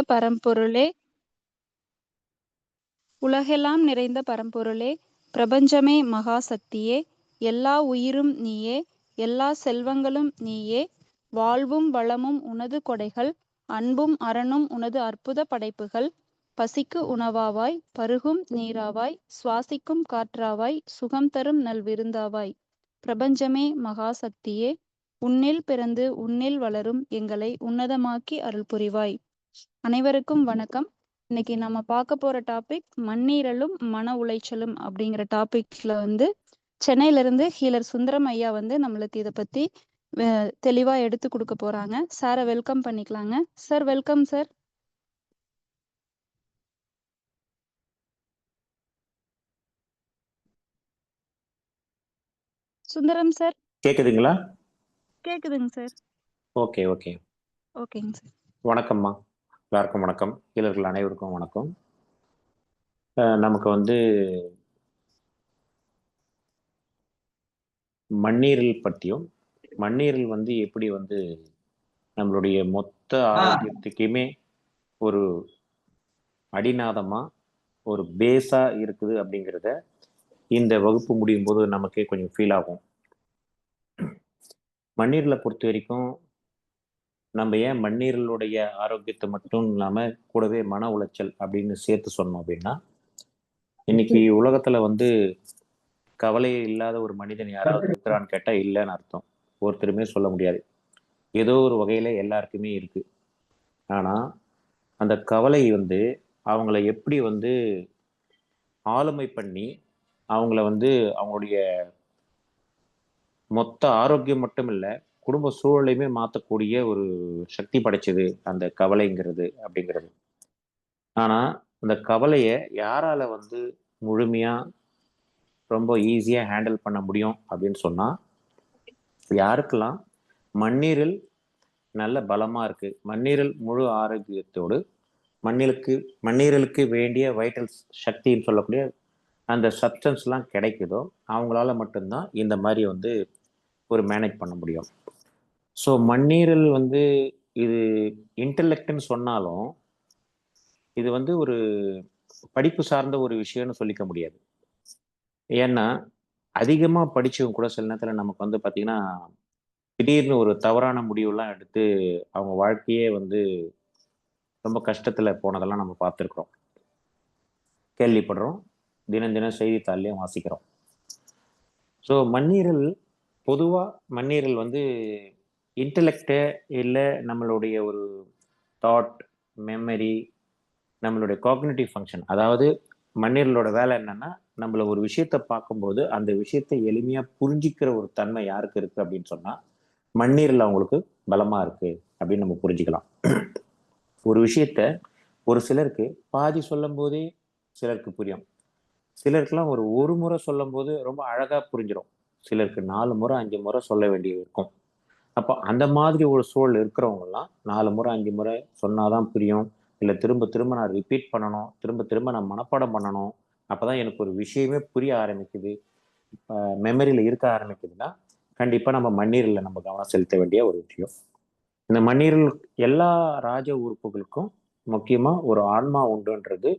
பரம்பொருளே, உலகெல்லாம் நிறைந்த பரம்பொருளே, பிரபஞ்சமே மகாசக்தியே, எல்லா உயிரும் நீயே, எல்லா செல்வங்களும் நீயே, வாழ்வும் வளமும் உனது கொடைகள், அன்பும் அறனும் உனது அற்புத படைப்புகள், பசிக்கு உணவாவாய், பருகும் நீராவாய், சுவாசிக்கும் காற்றாவாய், சுகம் தரும் நல் விருந்தாவாய். பிரபஞ்சமே மகாசக்தியே, உன்னில் பிறந்து உன்னில் வளரும் எங்களை உன்னதமாக்கி அருள் புரிவாய். அனைவருக்கும் வணக்கம். இன்னைக்கு நம்ம பார்க்க போற டாபிக் மண்ணீரலும் மன உளைச்சலும் அப்படிங்கிற டாபிக்ல சென்னையில இருந்து ஹீலர் சுந்தரம் ஐயா நம்மளுக்கு இதை பத்தி தெளிவா எடுத்து கொடுக்க போறாங்க. சாரை வெல்கம் பண்ணிக்கலாங்க. Sir welcome sir. Sundaram sir கேக்குதுங்களா? கேக்குதுங்க சார். ஓகே. ஓகேங்க சார். வணக்கம்மா, எல்லாருக்கும் வணக்கம். ஹீலர்கள் அனைவருக்கும் வணக்கம். நமக்கு மண்ணீரல் பற்றியும், மண்ணீரல் எப்படி நம்மளுடைய மொத்த ஆரோக்கியத்துக்குமே ஒரு அடிநாதமா ஒரு பேஸா இருக்குது அப்படிங்கிறத இந்த வகுப்பு முடியும் போது நமக்கே கொஞ்சம் ஃபீல் ஆகும். மண்ணீரலை பொறுத்த வரைக்கும் நம்ம ஏன் மண்ணீரலுடைய ஆரோக்கியத்தை மட்டும் இல்லாம கூடவே மன உளைச்சல் அப்படின்னு சேர்த்து சொன்னோம் அப்படின்னா, இன்னைக்கு உலகத்துல கவலையே இல்லாத ஒரு மனிதன் யாராவது இருக்கிறான்னு கேட்டா இல்லைன்னு அர்த்தம். ஒருத்தருமே சொல்ல முடியாது. ஏதோ ஒரு வகையில எல்லாருக்குமே இருக்கு. ஆனா அந்த கவலை அவங்கள எப்படி ஆளுமை பண்ணி அவங்கள அவங்களுடைய மொத்த ஆரோக்கியம் மட்டும் இல்ல, குடும்ப சூழலையுமே மாற்றக்கூடிய ஒரு சக்தி படைச்சது அந்த கவலைங்கிறது அப்படிங்கிறது. ஆனா அந்த கவலைய யாரால முழுமையா ரொம்ப ஈஸியா ஹேண்டில் பண்ண முடியும் அப்படின்னு சொன்னா, யாருக்கெல்லாம் மண்ணீரல் நல்ல பலமா இருக்கு, மண்ணீரல் முழு ஆரோக்கியத்தோடு மண்ணீரலுக்கு வேண்டிய வைட்டல் சக்தின்னு சொல்லக்கூடிய அந்த சப்ஸ்டன்ஸ்லாம் கிடைக்குதோ, அவங்களால மட்டும்தான் இந்த மாதிரி ஒரு மேனேஜ் பண்ண முடியும். ஸோ மண்ணீரல் இது இன்டெலெக்ட்னு சொன்னாலும் இது ஒரு படிப்பு சார்ந்த ஒரு விஷயம்னு சொல்லிக்க முடியாது. ஏன்னா அதிகமாக படிச்சவங்க கூட சில நேரத்தில் நமக்கு பார்த்தீங்கன்னா, திடீர்னு ஒரு தவறான முடிவுலாம் எடுத்து அவங்க வாழ்க்கையே ரொம்ப கஷ்டத்தில் போனதெல்லாம் நம்ம பார்த்துருக்குறோம், கேள்விப்படுறோம், தினம் தினம் செய்தித்தாள்லையும் வாசிக்கிறோம். ஸோ மண்ணீரல் பொதுவாக மண்ணீரல் இன்டெலெக்டை இல்லை நம்மளுடைய ஒரு தாட், மெமரி, நம்மளுடைய காக்னிட்டிவ் ஃபங்க்ஷன், அதாவது மண்ணீரலோட வேலை என்னன்னா, நம்மள ஒரு விஷயத்த பார்க்கும்போது அந்த விஷயத்தை எளிமையா புரிஞ்சிக்கிற ஒரு தன்மை யாருக்கு இருக்கு அப்படின்னு சொன்னா, மண்ணீரல் அவங்களுக்கு பலமா இருக்கு அப்படின்னு நம்ம புரிஞ்சுக்கலாம். ஒரு விஷயத்த ஒரு சிலருக்கு பாதி சொல்லும் போதே சிலருக்கு புரியும், சிலருக்குலாம் ஒரு முறை சொல்லும் போது ரொம்ப அழகா புரிஞ்சிடும், சிலருக்கு 4 முறை 5 முறை சொல்ல வேண்டியது இருக்கும். அப்போ அந்த மாதிரி ஒரு சூழல் இருக்கிறவங்கலாம் 4 முறை 5 முறை சொன்னாதான் புரியும், இல்லை திரும்ப திரும்ப நான் ரிப்பீட் பண்ணணும், திரும்ப திரும்ப நான் மனப்பாடம் பண்ணணும், அப்போதான் எனக்கு ஒரு விஷயமே புரிய ஆரம்பிக்குது, மெமரியில் இருக்க ஆரம்பிக்குதுன்னா கண்டிப்பாக நம்ம மண்ணீரலில் நம்ம கவனம் செலுத்த வேண்டிய ஒரு விஷயம். இந்த மண்ணீரல் எல்லா ராஜ உறுப்புகளுக்கும் முக்கியமாக ஒரு ஆன்மா உண்டுன்றது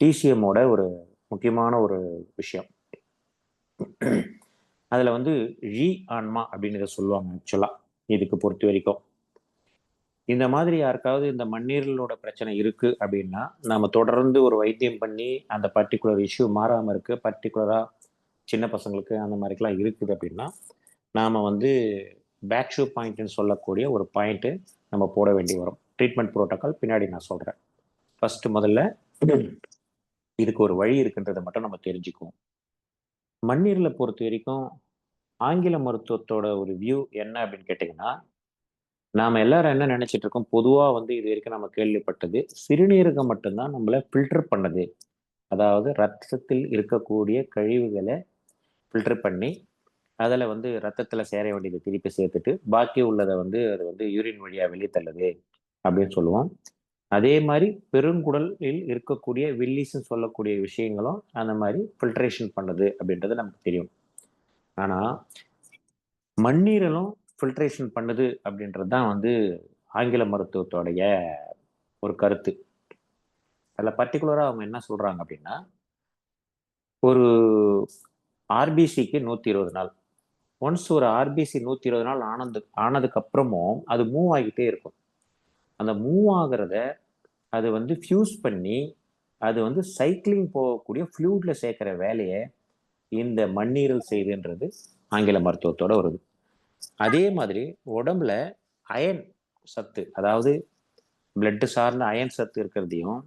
டிசிஎம்மோட ஒரு முக்கியமான ஒரு விஷயம். அதில் ழி ஆன்மா அப்படின்னு இதை சொல்லுவாங்க. ஆக்சுவலாக இதுக்கு பொறுத்த வரைக்கும் இந்த மாதிரி யாருக்காவது இந்த மண்ணீரலோட பிரச்சனை இருக்கு அப்படின்னா, நம்ம தொடர்ந்து ஒரு வைத்தியம் பண்ணி அந்த பர்டிகுலர் இஷ்யூ மாறாமல் இருக்கு, பர்டிகுலரா சின்ன பசங்களுக்கு அந்த மாதிரிக்கெல்லாம் இருக்குது அப்படின்னா, நாம பேக் ஷூ பாயிண்ட்னு சொல்லக்கூடிய ஒரு பாயிண்ட்டு நம்ம போட வேண்டி வரும். ட்ரீட்மெண்ட் ப்ரோட்டோக்கால் பின்னாடி நான் சொல்றேன். ஃபர்ஸ்ட் முதல்ல இதுக்கு ஒரு வழி இருக்குன்றதை மட்டும் நம்ம தெரிஞ்சுக்குவோம். மண்ணீரலை பொறுத்த வரைக்கும் ஆங்கில மருத்துவத்தோட ஒரு வியூ என்ன அப்படின்னு கேட்டிங்கன்னா, நாம எல்லாரும் என்ன நினைச்சிட்டு இருக்கோம், பொதுவா இது வரைக்கும் நம்ம கேள்விப்பட்டது சிறுநீரகம் மட்டும்தான் நம்மளை ஃபில்டர் பண்ணது, அதாவது ரத்தத்தில் இருக்கக்கூடிய கழிவுகளை ஃபில்டர் பண்ணி அதில் ரத்தத்தில் சேர வேண்டியதை திருப்பி சேர்த்துட்டு பாக்கி உள்ளதை அது யூரின் வழியாக வெளியே தள்ளுது அப்படின்னு சொல்லுவோம். அதே மாதிரி பெருங்குடலில் இருக்கக்கூடிய வில்லிஸ்ன்னு சொல்லக்கூடிய விஷயங்களும் அந்த மாதிரி ஃபில்ட்ரேஷன் பண்ணுது அப்படின்றது நமக்கு தெரியும். ஆனால் மண்ணீரலும் ஃபில்ட்ரேஷன் பண்ணுது அப்படின்றது தான் ஆங்கில மருத்துவத்தோடைய ஒரு கருத்து. அதில் பர்டிகுலராக அவங்க என்ன சொல்றாங்க அப்படின்னா, ஒரு ஆர்பிசிக்கு 120 நாள். ஒன்ஸ் ஒரு ஆர்பிசி 120 நாள் ஆனதுக்கு அப்புறமும் அது மூவ் ஆகிட்டே இருக்கும். அந்த மூவ் ஆகிறத அது வந்து ஃபியூஸ் பண்ணி அது வந்து சைக்கிளிங் போகக்கூடிய ஃப்ளூட்ல சேர்க்கிற வேலையை இந்த மண்ணீரல் செய்துன்றது ஆங்கில மருத்துவத்தோட வருது. அதே மாதிரி உடம்புல அயன் சத்து, அதாவது பிளட் சார்ந்த அயன் சத்து இருக்கிறதையும்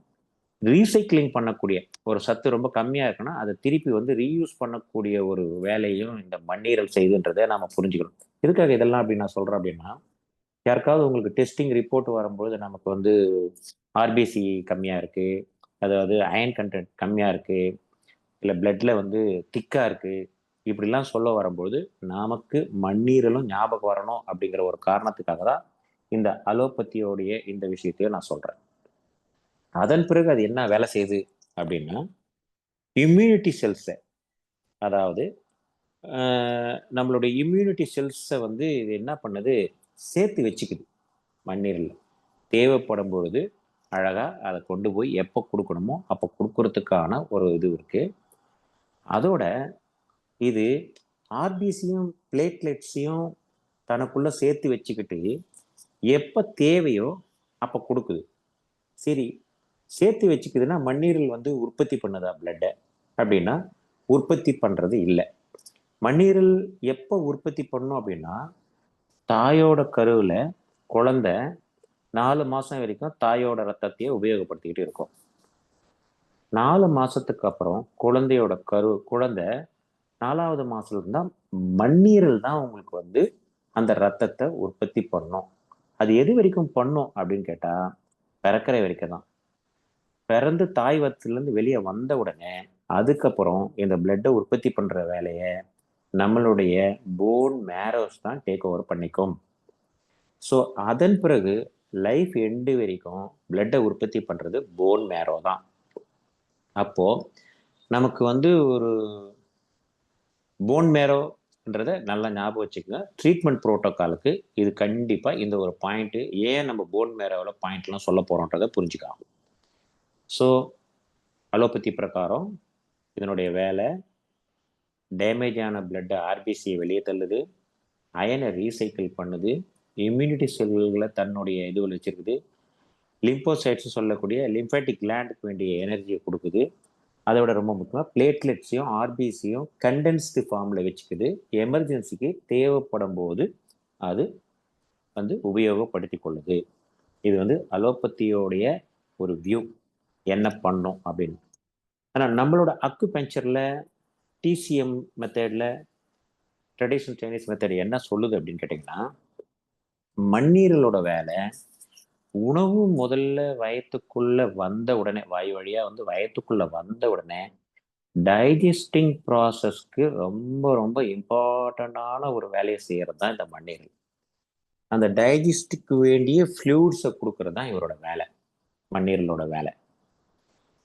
ரீசைக்கிளிங் பண்ணக்கூடிய ஒரு சத்து ரொம்ப கம்மியா இருக்குன்னா அதை திருப்பி வந்து ரீயூஸ் பண்ணக்கூடிய ஒரு வேலையும் இந்த மண்ணீரல் செய்துன்றதை நாம புரிஞ்சுக்கணும். எதுக்காக இதெல்லாம் அப்படி நான் சொல்றேன் அப்படின்னா, யாருக்காவது உங்களுக்கு டெஸ்டிங் ரிப்போர்ட் வரும்போது நமக்கு வந்து ஆர்பிசி கம்மியா இருக்கு, அதாவது அயன் கண்டென்ட் கம்மியா இருக்கு, இல்லை பிளட்ல வந்து திக்கா இருக்கு, இப்படிலாம் சொல்ல வரும்போது நமக்கு மண்ணீரலும் ஞாபகம் வரணும் அப்படிங்கிற ஒரு காரணத்துக்காக தான் இந்த அலோபதியோடைய இந்த விஷயத்தையும் நான் சொல்றேன். அதன் பிறகு அது என்ன வேலை செய்யுது அப்படின்னா, இம்யூனிட்டி செல்ஸை, அதாவது நம்மளுடைய இம்யூனிட்டி செல்ஸை வந்து இது என்ன பண்ணுது, சேர்த்து வச்சுக்குது மண்ணீரல்ல. தேவைப்படும் பொழுது அழகா அதை கொண்டு போய் எப்போ கொடுக்கணுமோ அப்போ கொடுக்கறதுக்கான ஒரு இது இருக்கு. அதோட இது ஆர்பிசியும் பிளேட்லெட்ஸையும் தனக்குள்ள சேர்த்து வச்சுக்கிட்டு எப்போ தேவையோ அப்போ கொடுக்குது. சரி, சேர்த்து வச்சுக்குதுன்னா மண்ணீரல் வந்து உற்பத்தி பண்ணுதா பிளட்டை அப்படின்னா உற்பத்தி பண்றது இல்லை. மண்ணீரல் எப்போ உற்பத்தி பண்ணும் அப்படின்னா, தாயோட கருவில் குழந்தை 4 மாசம் வரைக்கும் தாயோட ரத்தத்தையே உபயோகப்படுத்திக்கிட்டு இருக்கும். 4 மாசத்துக்கு அப்புறம் குழந்தை 4வது மாசத்துல இருந்தா மண்ணீரல் தான் உங்களுக்கு வந்து அந்த ரத்தத்தை உற்பத்தி பண்ணும். அது எது வரைக்கும் பண்ணும் அப்படின்னு கேட்டா, பிறக்கிற வரைக்கும் தான். பிறந்து தாய் வயிற்றிலிருந்து வெளியே வந்த உடனே அதுக்கப்புறம் இந்த பிளட்டை உற்பத்தி பண்ற வேலையை நம்மளுடைய போன் மேரோஸ் தான் டேக் ஓவர் பண்ணிக்கும். ஸோ அதன் பிறகு லைஃப் எண்டு வரைக்கும் பிளட்டை உற்பத்தி பண்றது போன் மேரோ தான். அப்போ நமக்கு வந்து ஒரு போன் மேரோன்றதை நல்லா ஞாபகம் வச்சுக்கோங்க. ட்ரீட்மெண்ட் ப்ரோட்டோக்காலுக்கு இது கண்டிப்பா இந்த ஒரு பாயிண்ட், ஏன் நம்ம போன் மேரோவில் பாயிண்ட்லாம் சொல்ல போறோன்றதை புரிஞ்சுக்கலாம். ஸோ அலோபதி பிரகாரம் இதனுடைய வேலை டேமேஜ் ஆன பிளட் ஆர்பிசியை வெளியே தள்ளுது, அயனை ரீசைக்கிள் பண்ணுது, இம்யூனிட்டி செல்களை தன்னுடைய இதுவில் வச்சிருக்குது, லிம்போசைட்ஸ் சொல்லக்கூடிய லிம்ஃபேட்டிக் கிளாண்டுக்கு வேண்டிய எனர்ஜியை கொடுக்குது. அதோட ரொம்ப முக்கியமாக பிளேட்லெட்ஸையும் ஆர்பிசியும் கண்டென்ஸ்டு ஃபார்மில் வச்சுக்குது. எமர்ஜென்சிக்கு தேவைப்படும் போது அது வந்து உபயோகப்படுத்தி கொள்ளுது. இது வந்து அலோபதியோடைய ஒரு வியூ என்ன பண்ணும் அப்படின்னு. ஆனால் நம்மளோட அக்கு பஞ்சரில் டிசிஎம் மெத்தடில், ட்ரெடிஷ்னல் சைனீஸ் மெத்தட் என்ன சொல்லுது அப்படின்னு கேட்டிங்கன்னா, மண்ணீரலோட வேலை உணவு முதல்ல வயத்துக்குள்ள வந்த உடனே, வாயு வழியா வந்து வயத்துக்குள்ள வந்த உடனே டைஜஸ்டிங் ப்ராசஸ்க்கு ரொம்ப ரொம்ப இம்பார்ட்டண்டான ஒரு வேலையை செய்யறது தான் இந்த மண்ணீரல். அந்த டைஜஸ்டுக்கு வேண்டிய ஃப்ளூயிட்ஸை கொடுக்கறது தான் இவரோட வேலை, மண்ணீரலோட வேலை.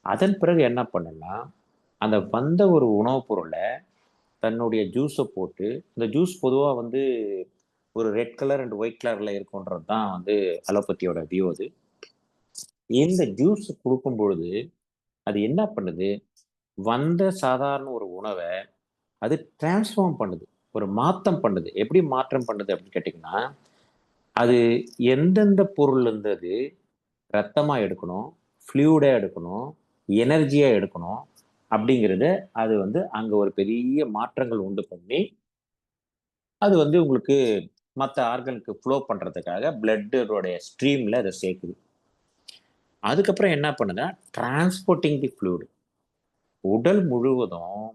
அதன் பிறகு என்ன பண்ணுன்னா, அந்த வந்த ஒரு உணவுப் பொருளை தன்னுடைய ஜூஸை போட்டு, இந்த ஜூஸ் பொதுவாக வந்து ஒரு ரெட் கலர் அண்ட் ஒயிட் கலர்ல இருக்குன்றது தான் வந்து அலோபதியோட வியூ. அது இந்த ஜூஸ் கொடுக்கும் பொழுது அது என்ன பண்ணுது, வந்த சாதாரண ஒரு உணவை அது டிரான்ஸ்ஃபார்ம் பண்ணுது, ஒரு மாற்றம் பண்ணுது. எப்படி மாற்றம் பண்ணுது அப்படின்னு கேட்டிங்கன்னா, அது எந்தெந்த பொருள் இருந்தது ரத்தமாக எடுக்கணும், ஃப்ளூயிடாக எடுக்கணும், எனர்ஜியாக எடுக்கணும் அப்படிங்கிறத அது வந்து அங்கே ஒரு பெரிய மாற்றங்கள் உண்டு பண்ணி அது வந்து உங்களுக்கு மற்ற ஆர்கனுக்கு ஃப்ளோ பண்ணுறதுக்காக பிளட்டோடைய ஸ்ட்ரீமில் அதை சேர்க்குது. அதுக்கப்புறம் என்ன பண்ணுதுன்னா, டிரான்ஸ்போர்ட்டிங் தி ஃப்ளூயிட், உடல் முழுவதும்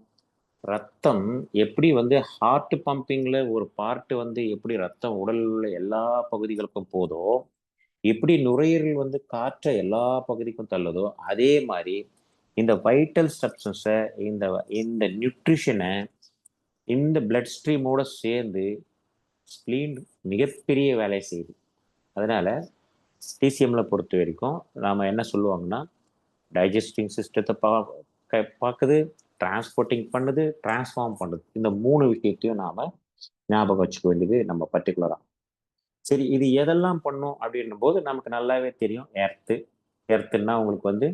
ரத்தம் எப்படி வந்து ஹார்ட் பம்பிங்ல ஒரு பார்ட் வந்து எப்படி ரத்தம் உடல் உள்ள எல்லா பகுதிகளுக்கும் போதோ, எப்படி நுரையீரல் வந்து காற்றை எல்லா பகுதிக்கும் தள்ளுதோ, அதே மாதிரி இந்த வைட்டல் சப்ஸ்டன்ஸை, இந்த இந்த நியூட்ரிஷனை இந்த பிளட் ஸ்ட்ரீமோட சேர்ந்து ஸ்பிளீன் மிகப்பெரிய வேலையை செய்யுது. அதனால டிசிஎம்ல பொறுத்த வரைக்கும் நாம என்ன சொல்லுவாங்கன்னா, டைஜஸ்டிங் சிஸ்டத்தை பார்க்குது, டிரான்ஸ்போர்ட்டிங் பண்ணுது, டிரான்ஸ்ஃபார்ம் பண்ணுது. இந்த 3 விஷயத்தையும் நாம ஞாபகம் வச்சுக்க வேண்டியது நம்ம பர்டிகுலரா. சரி, இது எதெல்லாம் பண்ணும் அப்படின்னும் போது நமக்கு நல்லாவே தெரியும். எர்த்து, எர்த்துன்னா உங்களுக்கு வந்து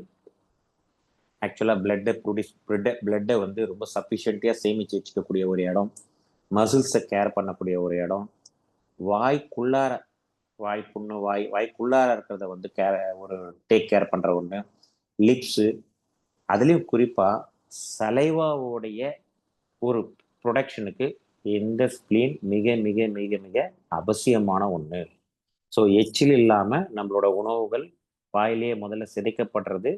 ஆக்சுவலாக பிளட்டை வந்து ரொம்ப சஃபிஷியன்ட்டியாக சேமித்து வச்சுக்கக்கூடிய ஒரு இடம், மசில்ஸை கேர் பண்ணக்கூடிய ஒரு இடம், வாய்க்குள்ளார வாய் புண்ணு வாய்க்குள்ளார இருக்கிறத வந்து ஒரு டேக் கேர் பண்ணுற ஒன்று, லிப்ஸு, அதுலேயும் குறிப்பாக சலைவாவுடைய ஒரு ப்ரொடக்ஷனுக்கு இந்த ஸ்ப்ளீன் மிக மிக மிக மிக அவசியமான ஒன்று. ஸோ எச்சில் இல்லாமல் நம்மளோட உணவுகள் வாயிலேயே முதல்ல சிதைக்கப்படுறது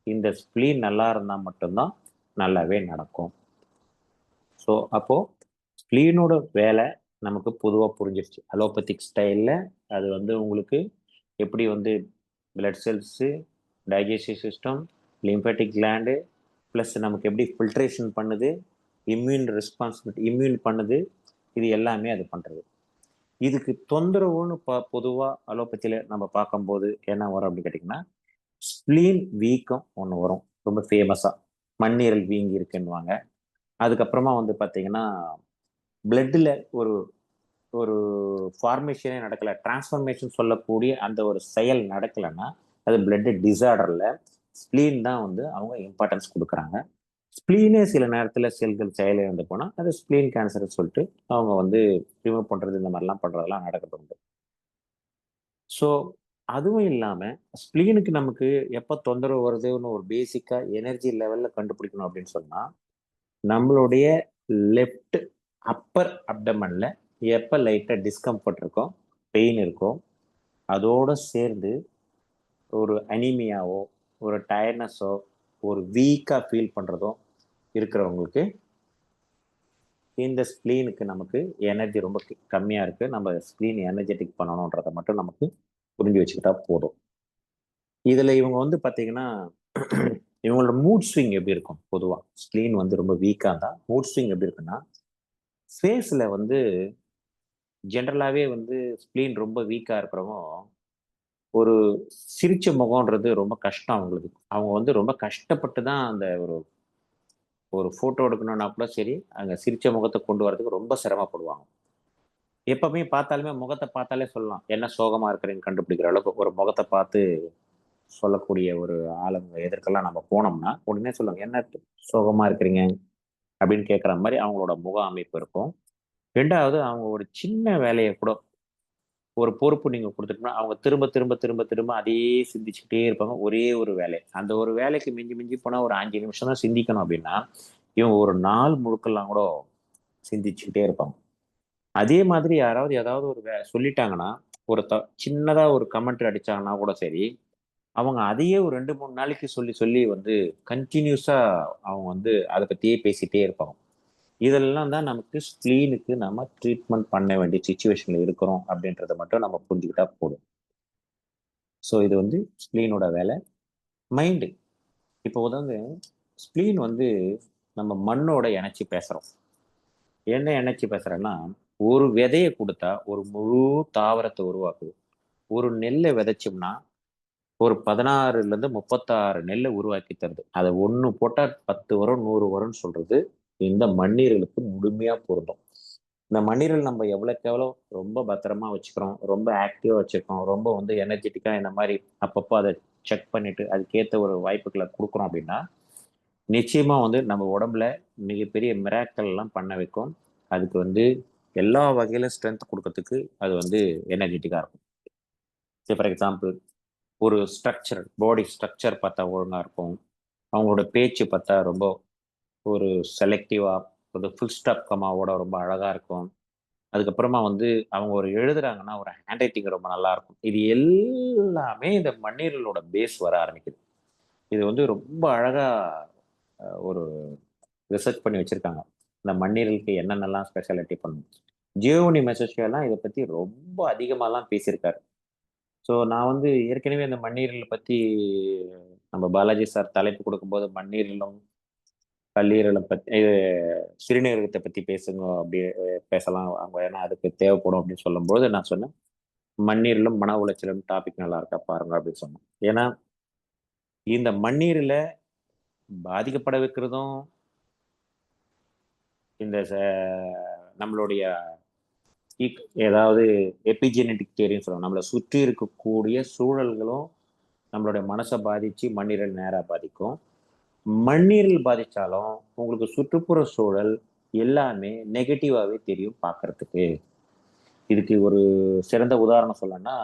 இந்த ஸ்ப்ளீன் நல்லா இருந்தால் மட்டும்தான் நல்லாவே நடக்கும். ஸோ அப்போது ஸ்ப்ளீனோட வேலை நமக்கு பொதுவாக புரிஞ்சிருச்சு. அலோபதிக் ஸ்டைலில் அது வந்து உங்களுக்கு எப்படி வந்து blood cells, digestive system, lymphatic gland, plus நமக்கு எப்படி ஃபில்ட்ரேஷன் பண்ணுது, இம்யூன் பண்ணுது, இது எல்லாமே அது பண்ணுறது. இதுக்கு தொந்தரவுன்னு பொதுவாக அலோபதியில் நம்ம பார்க்கும்போது என்ன வரும் அப்படின்னு கேட்டிங்கன்னா, ஸ்ப்ளீன் வீக்கம் ஒன்று வரும், ரொம்ப ஃபேமஸாக மண்ணீரல் வீங்கி இருக்குன்னுவாங்க. அதுக்கப்புறமா வந்து பார்த்தீங்கன்னா பிளட்டில் ஒரு ஒரு ஃபார்மேஷனே நடக்கலை, டிரான்ஸ்ஃபர்மேஷன் சொல்லக்கூடிய அந்த ஒரு செயல் நடக்கலைன்னா அது பிளட் டிசார்டரில் ஸ்ப்ளீன் தான் வந்து அவங்க இம்பார்ட்டன்ஸ் கொடுக்குறாங்க. ஸ்ப்ளீனே சில நேரத்தில் செல்கள் செயலிழந்து போனால் அது ஸ்ப்ளீன் கேன்சர்னு சொல்லிட்டு அவங்க வந்து ரிமூவ் பண்ணுறது இந்த மாதிரிலாம் பண்ணுறதெல்லாம் நடக்கிறது உண்டு. ஸோ அதுவும் இல்லாமல் ஸ்ப்ளீனுக்கு நமக்கு எப்போ தொந்தரவு வருதுன்னு ஒரு பேசிக்காக எனர்ஜி லெவலில் கண்டுபிடிக்கணும் அப்படின்னு சொன்னால், நம்மளுடைய லெஃப்ட் அப்பர் அப்டமன்ல எப்போ லைட்டாக டிஸ்கம்ஃபர்ட் இருக்கும், பெயின் இருக்கும், அதோடு சேர்ந்து ஒரு அனீமியாவோ ஒரு டயர்னஸோ ஒரு வீக்காக ஃபீல் பண்ணுறதோ இருக்கிறவங்களுக்கு இந்த ஸ்ப்ளீனுக்கு நமக்கு எனர்ஜி ரொம்ப கம்மியாக இருக்குது, நம்ம ஸ்ப்ளீன் எனர்ஜெட்டிக் பண்ணணுன்றதை மட்டும் நமக்கு புரிஞ்சு வச்சுக்கிட்டா போதும். இதில் இவங்க வந்து பார்த்தீங்கன்னா இவங்களோட மூட் ஸ்விங் எப்படி இருக்கும், பொதுவாக ஸ்ப்ளீன் வந்து ரொம்ப வீக்காக இருந்தால் மூட் ஸ்விங் எப்படி இருக்குன்னா, ஃபேஸில் வந்து ஜென்ரலாகவே வந்து ஸ்ப்ளீன் ரொம்ப வீக்காக இருக்கிறவங்க ஒரு சிரிச்ச முகம்ன்றது ரொம்ப கஷ்டம் அவங்களுக்கு. அவங்க வந்து ரொம்ப கஷ்டப்பட்டு தான் அந்த ஒரு ஒரு ஃபோட்டோ எடுக்கணும்னா கூட சரி, அங்கே சிரிச்ச முகத்தை கொண்டு வரதுக்கு ரொம்ப சிரமப்படுவாங்க. எப்பவுமே பார்த்தாலுமே முகத்தை பார்த்தாலே சொல்லலாம், என்ன சோகமாக இருக்கிறீங்கன்னு கண்டுபிடிக்கிற அளவுக்கு ஒரு முகத்தை பார்த்து சொல்லக்கூடிய ஒரு ஆளுங்க எதற்கெல்லாம் நம்ம போனோம்னா உடனே சொல்லுவாங்க, என்ன சோகமாக இருக்கிறீங்க அப்படின்னு கேட்குற மாதிரி அவங்களோட முக அமைப்பு இருக்கும். ரெண்டாவது, அவங்க ஒரு சின்ன வேலையை கூட ஒரு பொறுப்பு நீங்க கொடுத்துட்டோம்னா அவங்க திரும்ப திரும்ப திரும்ப திரும்ப அதையே சிந்திச்சுக்கிட்டே இருப்பாங்க. ஒரே ஒரு வேலை, அந்த ஒரு வேலைக்கு மிஞ்சி மிஞ்சி போனா ஒரு 5 நிமிஷம் தான் சிந்திக்கணும் அப்படின்னா இவங்க ஒரு நாள் முழுக்கெல்லாம் கூட சிந்திச்சுக்கிட்டே இருப்பாங்க. அதே மாதிரி யாராவது ஏதாவது ஒரு சொல்லிட்டாங்கன்னா, ஒரு சின்னதா ஒரு கமெண்ட் அடிச்சாங்கன்னா கூட சரி, அவங்க அதையே ஒரு 2 3 நாளைக்கு சொல்லி சொல்லி வந்து கண்டினியூஸா அவங்க வந்து அதை பத்தியே பேசிட்டே இருப்பாங்க. இதெல்லாம் தான் நமக்கு ஸ்ப்ளீனுக்கு நம்ம ட்ரீட்மெண்ட் பண்ண வேண்டிய சுச்சுவேஷன்ல இருக்கிறோம் அப்படின்றத மட்டும் நம்ம புரிஞ்சுக்கிட்டா போதும். ஸோ இது வந்து ஸ்ப்ளீனோட வேலை. மைண்டு, இப்போ உதாங்க ஸ்ப்ளீன் வந்து நம்ம மண்ணோட இணைச்சி பேசுகிறோம். என்ன இணைச்சி பேசுகிறேன்னா, ஒரு விதையை கொடுத்தா ஒரு முழு தாவரத்தை உருவாக்குது. ஒரு நெல்லை விதைச்சோம்னா ஒரு 16லேருந்து 36 நெல்லை உருவாக்கி தருது. அதை ஒன்று போட்டால் 10 வரும் 100 வரும்னு சொல்றது இந்த மண்ணீரலுக்கு முழுமையாக பொருந்தும். இந்த மண்ணீரல் நம்ம எவ்வளோக்கு எவ்வளோ ரொம்ப பத்திரமா வச்சுக்கிறோம், ரொம்ப ஆக்டிவாக வச்சுக்கிறோம், ரொம்ப வந்து எனர்ஜெட்டிக்காக இந்த மாதிரி அப்பப்போ அதை செக் பண்ணிட்டு அதுக்கேற்ற ஒரு வாய்ப்புகளை கொடுக்குறோம் அப்படின்னா நிச்சயமா வந்து நம்ம உடம்புல மிகப்பெரிய மிராக்கல் எல்லாம் பண்ண வைக்கும். அதுக்கு வந்து எல்லா வகையில ஸ்ட்ரென்த் கொடுக்கறதுக்கு அது வந்து எனர்ஜெட்டிக்கா இருக்கும். ஃபார் எக்ஸாம்பிள், ஒரு ஸ்ட்ரக்சர், பாடி ஸ்ட்ரக்சர் பார்த்தா ஒழுங்கா இருக்கும். அவங்களோட பேச்சு பார்த்தா ரொம்ப ஒரு செலக்டிவா ஒரு ஃபுல் ஸ்டாப் கமாவோட ரொம்ப அழகா இருக்கும். அதுக்கப்புறமா வந்து அவங்க ஒரு எழுதுறாங்கன்னா ஒரு ஹேண்ட் ரைட்டிங் ரொம்ப நல்லா இருக்கும். இது எல்லாமே இந்த மண்ணீரலோட பேஸ் வர ஆரம்பிக்குது. இது வந்து ரொம்ப அழகா ஒரு ரிசர்ச் பண்ணி வச்சிருக்காங்க. இந்த மண்ணீரலுக்கு என்னென்னலாம் ஸ்பெஷாலிட்டி பண்ணும். ஜியோனி மெசோஷியாலாம் இதை பத்தி ரொம்ப அதிகமாலாம் பேசியிருக்காரு. ஸோ நான் வந்து ஏற்கனவே அந்த மண்ணீரல் பத்தி நம்ம பாலாஜி சார் தலைப்பு கொடுக்கும்போது மண்ணீரலும் கல்லீரலும் பத்தி சிறுநீரகத்தை பத்தி பேசுங்க அப்படி பேசலாம் அவங்க, ஏன்னா அதுக்கு தேவைப்படும் அப்படின்னு சொல்லும்போது நான் சொன்னேன், மண்ணீரலும் மன உளைச்சலும் டாபிக் நல்லா இருக்கா பாருங்க அப்படின்னு சொன்னேன். ஏன்னா இந்த மண்ணீரில பாதிக்கப்பட வைக்கிறதும் இந்த நம்மளுடைய ஏதாவது எபிஜெனட்டிக் தியரின்னு சொல்லுவாங்க, நம்மளை சுற்றி இருக்கக்கூடிய சூழல்களும் நம்மளுடைய மனசை பாதிச்சு மண்ணீரல் நேராக பாதிக்கும். மண்ணீரல் பாதிச்சாலும் உங்களுக்கு சுற்றுப்புற சூழல் எல்லாமே நெகட்டிவாவே தெரியும் பார்க்கறதுக்கு. இதுக்கு ஒரு சிறந்த உதாரணம் சொல்லணும்னா,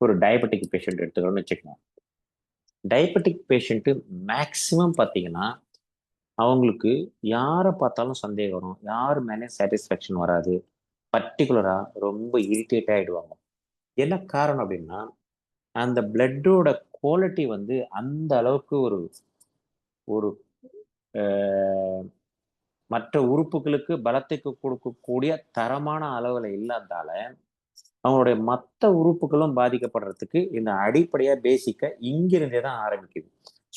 ஒரு டயபெட்டிக் பேஷண்ட் எடுத்துக்கணும்னு வச்சுக்கோங்க. டயபெட்டிக் பேஷண்ட்டு மேக்சிமம் பார்த்தீங்கன்னா, அவங்களுக்கு யாரை பார்த்தாலும் சந்தேகம் வரும். யார் மேலேயும் சாட்டிஸ்ஃபேக்ஷன் வராது. பர்ட்டிகுலரா ரொம்ப இரிட்டேட் ஆயிடுவாங்க. என்ன காரணம் அப்படின்னா, அந்த பிளட்டோட குவாலிட்டி வந்து அந்த அளவுக்கு ஒரு ஒரு அஹ், மற்ற உறுப்புகளுக்கு பலத்துக்கு கொடுக்கக்கூடிய தரமான அளவுல இல்லாதால அவங்களுடைய மற்ற உறுப்புகளும் பாதிக்கப்படுறதுக்கு இந்த அடிப்படையா பேசிக்கா இங்கிருந்தே தான் ஆரம்பிக்குது.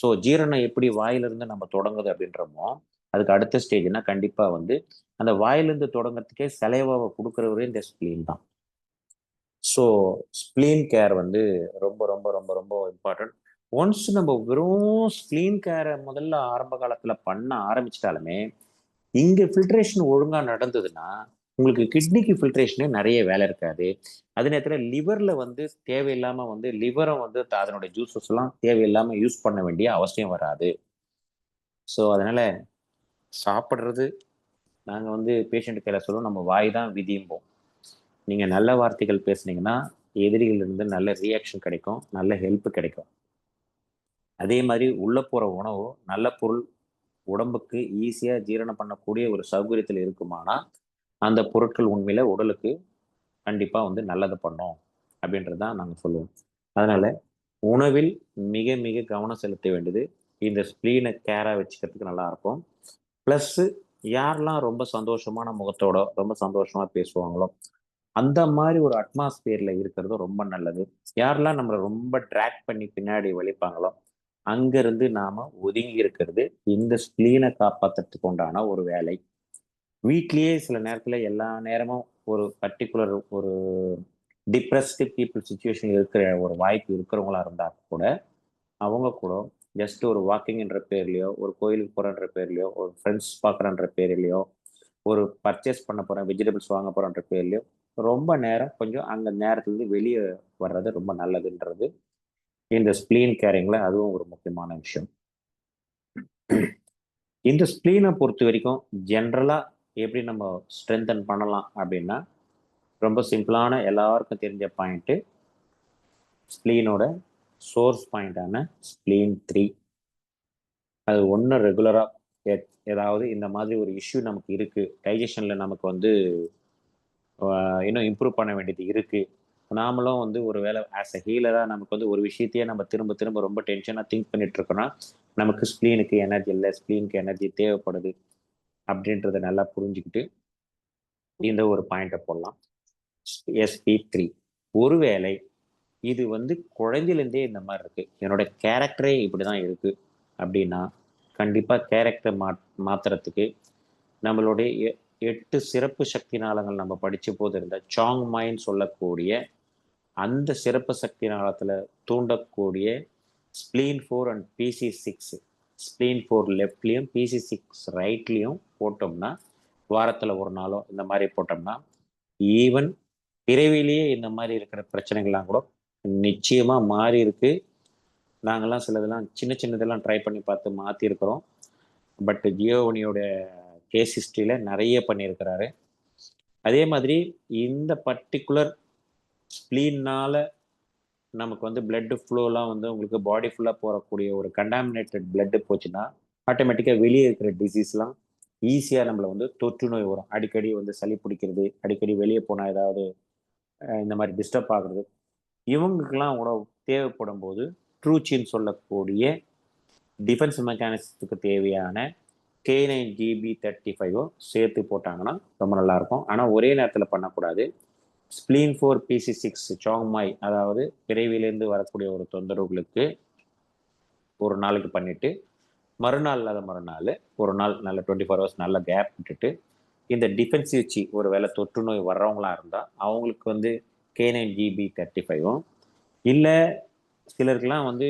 ஸோ ஜீரணம் எப்படி வாயிலிருந்து நம்ம தொடங்குது அப்படின்றமோ, அதுக்கு அடுத்த ஸ்டேஜ்னா கண்டிப்பா வந்து அந்த வாயிலிருந்து தொடங்குறதுக்கே சலைவாவை கொடுக்குறவரே இந்த ஸ்பிளீன் தான். ஸோ ஸ்பிளீன் கேர் வந்து ரொம்ப ரொம்ப ரொம்ப ரொம்ப இம்பார்ட்டன்ட். ஒன்ஸ் நம்ம வெறும் ஸ்பிளீன் கேரை முதல்ல ஆரம்ப காலத்துல பண்ண ஆரம்பிச்சிட்டாலுமே, இங்க ஃபில்ட்ரேஷன் ஒழுங்கா நடந்ததுன்னா உங்களுக்கு கிட்னிக்கு ஃபில்ட்ரேஷனே நிறைய வேலை இருக்காது. அதே நேரத்தில் லிவர்ல வந்து தேவையில்லாம வந்து லிவரை வந்து அதனுடைய ஜூசஸ் எல்லாம் தேவையில்லாம யூஸ் பண்ண வேண்டிய அவசியம் வராது. ஸோ அதனால சாப்பிட்றது நாங்க வந்து பேஷண்ட் கையில சொல்லுவோம், நம்ம வாய் தான் விதியும்போம். நீங்க நல்ல வார்த்தைகள் பேசுனீங்கன்னா எதிரிகள் இருந்து நல்ல ரியாக்ஷன் கிடைக்கும், நல்ல ஹெல்ப் கிடைக்கும். அதே மாதிரி உள்ள போற உணவு நல்ல பொருள் உடம்புக்கு ஈஸியா ஜீரணம் பண்ணக்கூடிய ஒரு சௌகரியத்தில் இருக்குமானா அந்த பொருட்கள் உண்மையில உடலுக்கு கண்டிப்பா வந்து நல்லது பண்ணும் அப்படின்றது தான் நாங்க சொல்லுவோம். அதனால உணவில் மிக மிக கவனம் செலுத்த வேண்டியது இந்த ஸ்பிளீனை கேரா வச்சுக்கிறதுக்கு நல்லா இருக்கும். ப்ளஸ் யாரெல்லாம் ரொம்ப சந்தோஷமான முகத்தோட ரொம்ப சந்தோஷமா பேசுவாங்களோ அந்த மாதிரி ஒரு அட்மாஸ்பியர்ல இருக்கிறது ரொம்ப நல்லது. யாரெல்லாம் நம்மளை ரொம்ப ட்ராக் பண்ணி பின்னாடி வலிப்பாங்களோ அங்கிருந்து நாம ஒதுங்கி இருக்கிறது இந்த ஸ்பிளீனை காப்பாத்துறதுக்கு உண்டான ஒரு வேலை. வீட்லயே சில நேரத்துல எல்லா நேரமும் ஒரு பர்டிகுலர் ஒரு டிப்ரெஸ்டு பீப்புள் சுச்சுவேஷன் இருக்கிற ஒரு வாய்ப்பு இருக்கிறவங்களா இருந்தா கூட அவங்க கூட ஜஸ்ட் ஒரு வாக்கிங்ன்ற பேர்லயோ, ஒரு கோயிலுக்கு போறன்ற பேர்லயோ, ஒரு ஃப்ரெண்ட்ஸ் பார்க்குறன்ற பேர்லயோ, ஒரு பர்ச்சேஸ் பண்ண போறேன் வெஜிடபிள்ஸ் வாங்க போறேன்ற பேர்லயோ ரொம்ப நேரம் கொஞ்சம் அந்த நேரத்துலேருந்து வெளியே வர்றது ரொம்ப நல்லதுன்றது இந்த ஸ்பிளீன் கேரிங்ல அதுவும் ஒரு முக்கியமான விஷயம். இந்த ஸ்பிளீனை பொறுத்த வரைக்கும் ஜென்ரலா எப்படி நம்ம ஸ்ட்ரென்தன் பண்ணலாம் அப்படின்னா, ரொம்ப சிம்பிளான எல்லாருக்கும் தெரிஞ்ச பாயிண்ட்டு ஸ்பிளீனோட சோர்ஸ் பாயிண்டான ஸ்பிளீன் 3. அது ஒன்று ரெகுலராக ஏதாவது இந்த மாதிரி ஒரு இஷ்யூ நமக்கு இருக்கு, டைஜஷன்ல நமக்கு வந்து இன்னும் இம்ப்ரூவ் பண்ண வேண்டியது இருக்கு. நாமளும் வந்து ஒரு வேலை ஆஸ் அ ஹீலராக நமக்கு வந்து ஒரு விஷயத்தையே நம்ம திரும்ப திரும்ப ரொம்ப டென்ஷனாக திங்க் பண்ணிட்டு இருக்கோம்னா நமக்கு ஸ்பிளீனுக்கு எனர்ஜி இல்லை, ஸ்பிளீனுக்கு எனர்ஜி தேவைப்படுது அப்படின்றத நல்லா புரிஞ்சுக்கிட்டு இந்த ஒரு பாயிண்ட்டை போடலாம். SP3 ஒருவேளை இது வந்து குழந்தையிலேருந்தே இந்த மாதிரி இருக்கு, என்னோட கேரக்டரே இப்படிதான் இருக்கு அப்படின்னா கண்டிப்பா கேரக்டர் மாத்துறதுக்கு நம்மளுடைய 8 சிறப்பு சக்தி நாளங்கள் நம்ம படிச்ச போது இருந்த சாங் மைன்னு சொல்லக்கூடிய அந்த சிறப்பு சக்தி நாளத்துல தூண்டக்கூடிய spleen 4 and PC6, spleen 4 லெஃப்ட்லயும் PC6 ரைட்லயும் போட்டோம்னா வாரத்துல ஒரு நாளோ இந்த மாதிரி போட்டோம்னா ஈவன் பிறவிலேயே இந்த மாதிரி இருக்கிற பிரச்சனைகள்லாம் கூட நிச்சயமா மாறி இருக்கு. நாங்கெல்லாம் சிலதெல்லாம் சின்ன சின்னதெல்லாம் ட்ரை பண்ணி பார்த்து மாற்றிருக்கிறோம். பட் ஜியோவனியோட கேஸ் ஹிஸ்ட்ரியில நிறைய பண்ணியிருக்கிறாரு. அதே மாதிரி இந்த பர்டிகுலர் ஸ்பிளீன்னால நமக்கு வந்து பிளட் ஃப்ளோலாம் வந்து உங்களுக்கு பாடி ஃபுல்லாக போகக்கூடிய ஒரு கண்டாமினேட்டட் பிளட் போச்சுன்னா ஆட்டோமேட்டிக்காக வெளியே இருக்கிற டிசீஸ்லாம் ஈஸியாக நம்மளை வந்து தொற்று நோய் வரும். அடிக்கடி வந்து சளி பிடிக்கிறது, அடிக்கடி வெளியே போனால் ஏதாவது இந்த மாதிரி டிஸ்டர்ப் ஆகுறது, இவங்களுக்கெல்லாம் கூட தேவைப்படும் போது ட்ரூச்சின்னு சொல்லக்கூடிய டிஃபென்ஸ் மெக்கானிசத்துக்கு தேவையான K9GB35 சேர்த்து போட்டாங்கன்னா ரொம்ப நல்லா இருக்கும். ஆனால் ஒரே நேரத்தில் பண்ணக்கூடாது. ஸ்பிளீன் 4 PC6 சாங்மாய் அதாவது பிறவிலேருந்து வரக்கூடிய ஒரு தொந்தரவுகளுக்கு ஒரு நாளைக்கு பண்ணிட்டு மறுநாள் இல்லாத மறுநாள் ஒரு நாள் நல்ல 24 ஹவர்ஸ் நல்ல கேப் விட்டுட்டு இந்த டிஃபென்ஸ் வச்சு ஒரு வேளை தொற்று நோய் வர்றவங்களா இருந்தால் அவங்களுக்கு வந்து K9GB35 இல்லை சிலருக்குலாம் வந்து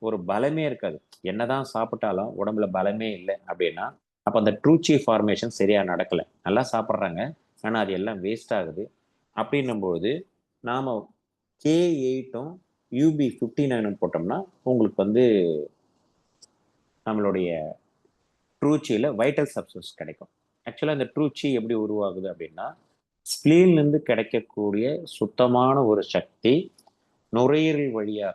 ஒரு பலமே இருக்காது, என்னதான் சாப்பிட்டாலும் உடம்புல பலமே இல்லை அப்படின்னா அப்போ அந்த ட்ரூச்சி ஃபார்மேஷன் சரியா நடக்கலை, நல்லா சாப்பிட்றாங்க ஆனால் அது எல்லாம் வேஸ்ட் ஆகுது. அப்படின்னும்போது நாம K8 UB59 போட்டோம்னா உங்களுக்கு வந்து நம்மளுடைய ட்ரூச்சியில் வைட்டல் சப்ஸ்டன்ஸ் கிடைக்கும். ஆக்சுவலாக இந்த ட்ரூச்சி எப்படி உருவாகுது அப்படின்னா, ஸ்ப்ளீன்லேருந்து கிடைக்கக்கூடிய சுத்தமான ஒரு சக்தி நுரையீரல் வழியாக,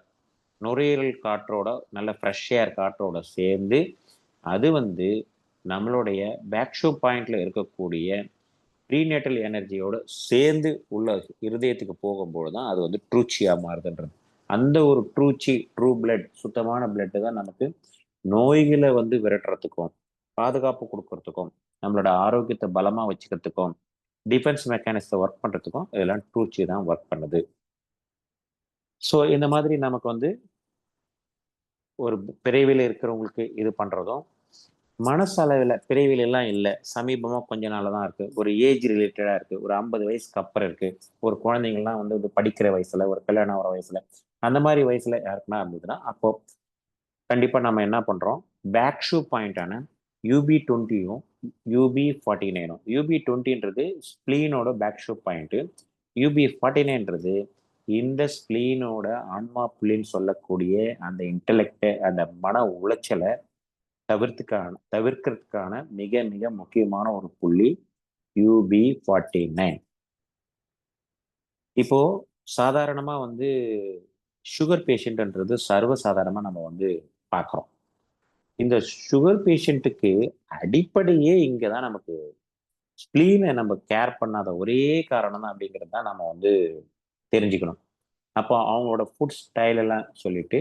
நுரையீரல் காற்றோட நல்ல ஃப்ரெஷ் ஏர் காற்றோட சேர்ந்து அது வந்து நம்மளுடைய பேக்ஷூ பாயிண்ட்ல இருக்கக்கூடிய ப்ரீநேட்டல் எனர்ஜியோட சேர்ந்து உள்ள இருதயத்துக்கு போகும்போது தான் அது வந்து ட்ரூச்சியாக மாறுதுன்றது. அந்த ஒரு ட்ரூச்சி, ட்ரூ பிளட், சுத்தமான பிளட்டு தான் நமக்கு நோய்களை வந்து விரட்டுறதுக்கும் பாதுகாப்பு கொடுக்கறதுக்கும் நம்மளோட ஆரோக்கியத்தை பலமாக வச்சுக்கிறதுக்கும் டிஃபென்ஸ் மெக்கானிசத்தை ஒர்க் பண்ணுறதுக்கும் இதெல்லாம் ட்ரூச்சி தான் ஒர்க் பண்ணுது. ஸோ இந்த மாதிரி நமக்கு வந்து ஒரு பிறவியில் இருக்கிறவங்களுக்கு இது பண்ணுறதும், மனசளவில் பிறவில எல்லாம் இல்லை, சமீபமாக கொஞ்ச நாள் தான் இருக்குது, ஒரு ஏஜ் ரிலேட்டடாக இருக்குது, ஒரு 50 வயசுக்கு அப்புறம் இருக்குது, ஒரு குழந்தைங்கள்லாம் வந்து படிக்கிற வயசில், ஒரு கல்யாணம் ஆகிற வயசில், அந்த மாதிரி வயசில் யாருக்குன்னா இருந்ததுன்னா அப்போ கண்டிப்பாக நம்ம என்ன பண்ணுறோம், பேக் ஷூ பாயிண்டான UB20யும் UB49ம், UB20ன்றது ஸ்ப்ளீனோட பேக் ஷூ பாயிண்ட்டு, UB49ன்றது இந்த ஸ்ப்ளீனோட ஆன்மா புள்ளின்னு சொல்லக்கூடிய அந்த இன்டலெக்டை, அந்த மன உளைச்சலை தவிர்க்கிறதுக்கான மிக மிக முக்கியமான ஒரு புள்ளி UB49. இப்போ சாதாரணமா வந்து சுகர் பேஷண்ட்ன்றது சர்வசாதாரணமா நம்ம வந்து பார்க்குறோம். இந்த சுகர் பேஷண்ட்டுக்கு அடிப்படையே இங்கே தான் நமக்கு ஸ்ப்ளீனை நம்ம கேர் பண்ணாத ஒரே காரணம் தான் அப்படிங்கிறது தான் நம்ம வந்து தெரிஞ்சுக்கணும். அப்போ அவங்களோட ஃபுட் ஸ்டைல் எல்லாம் சொல்லிட்டு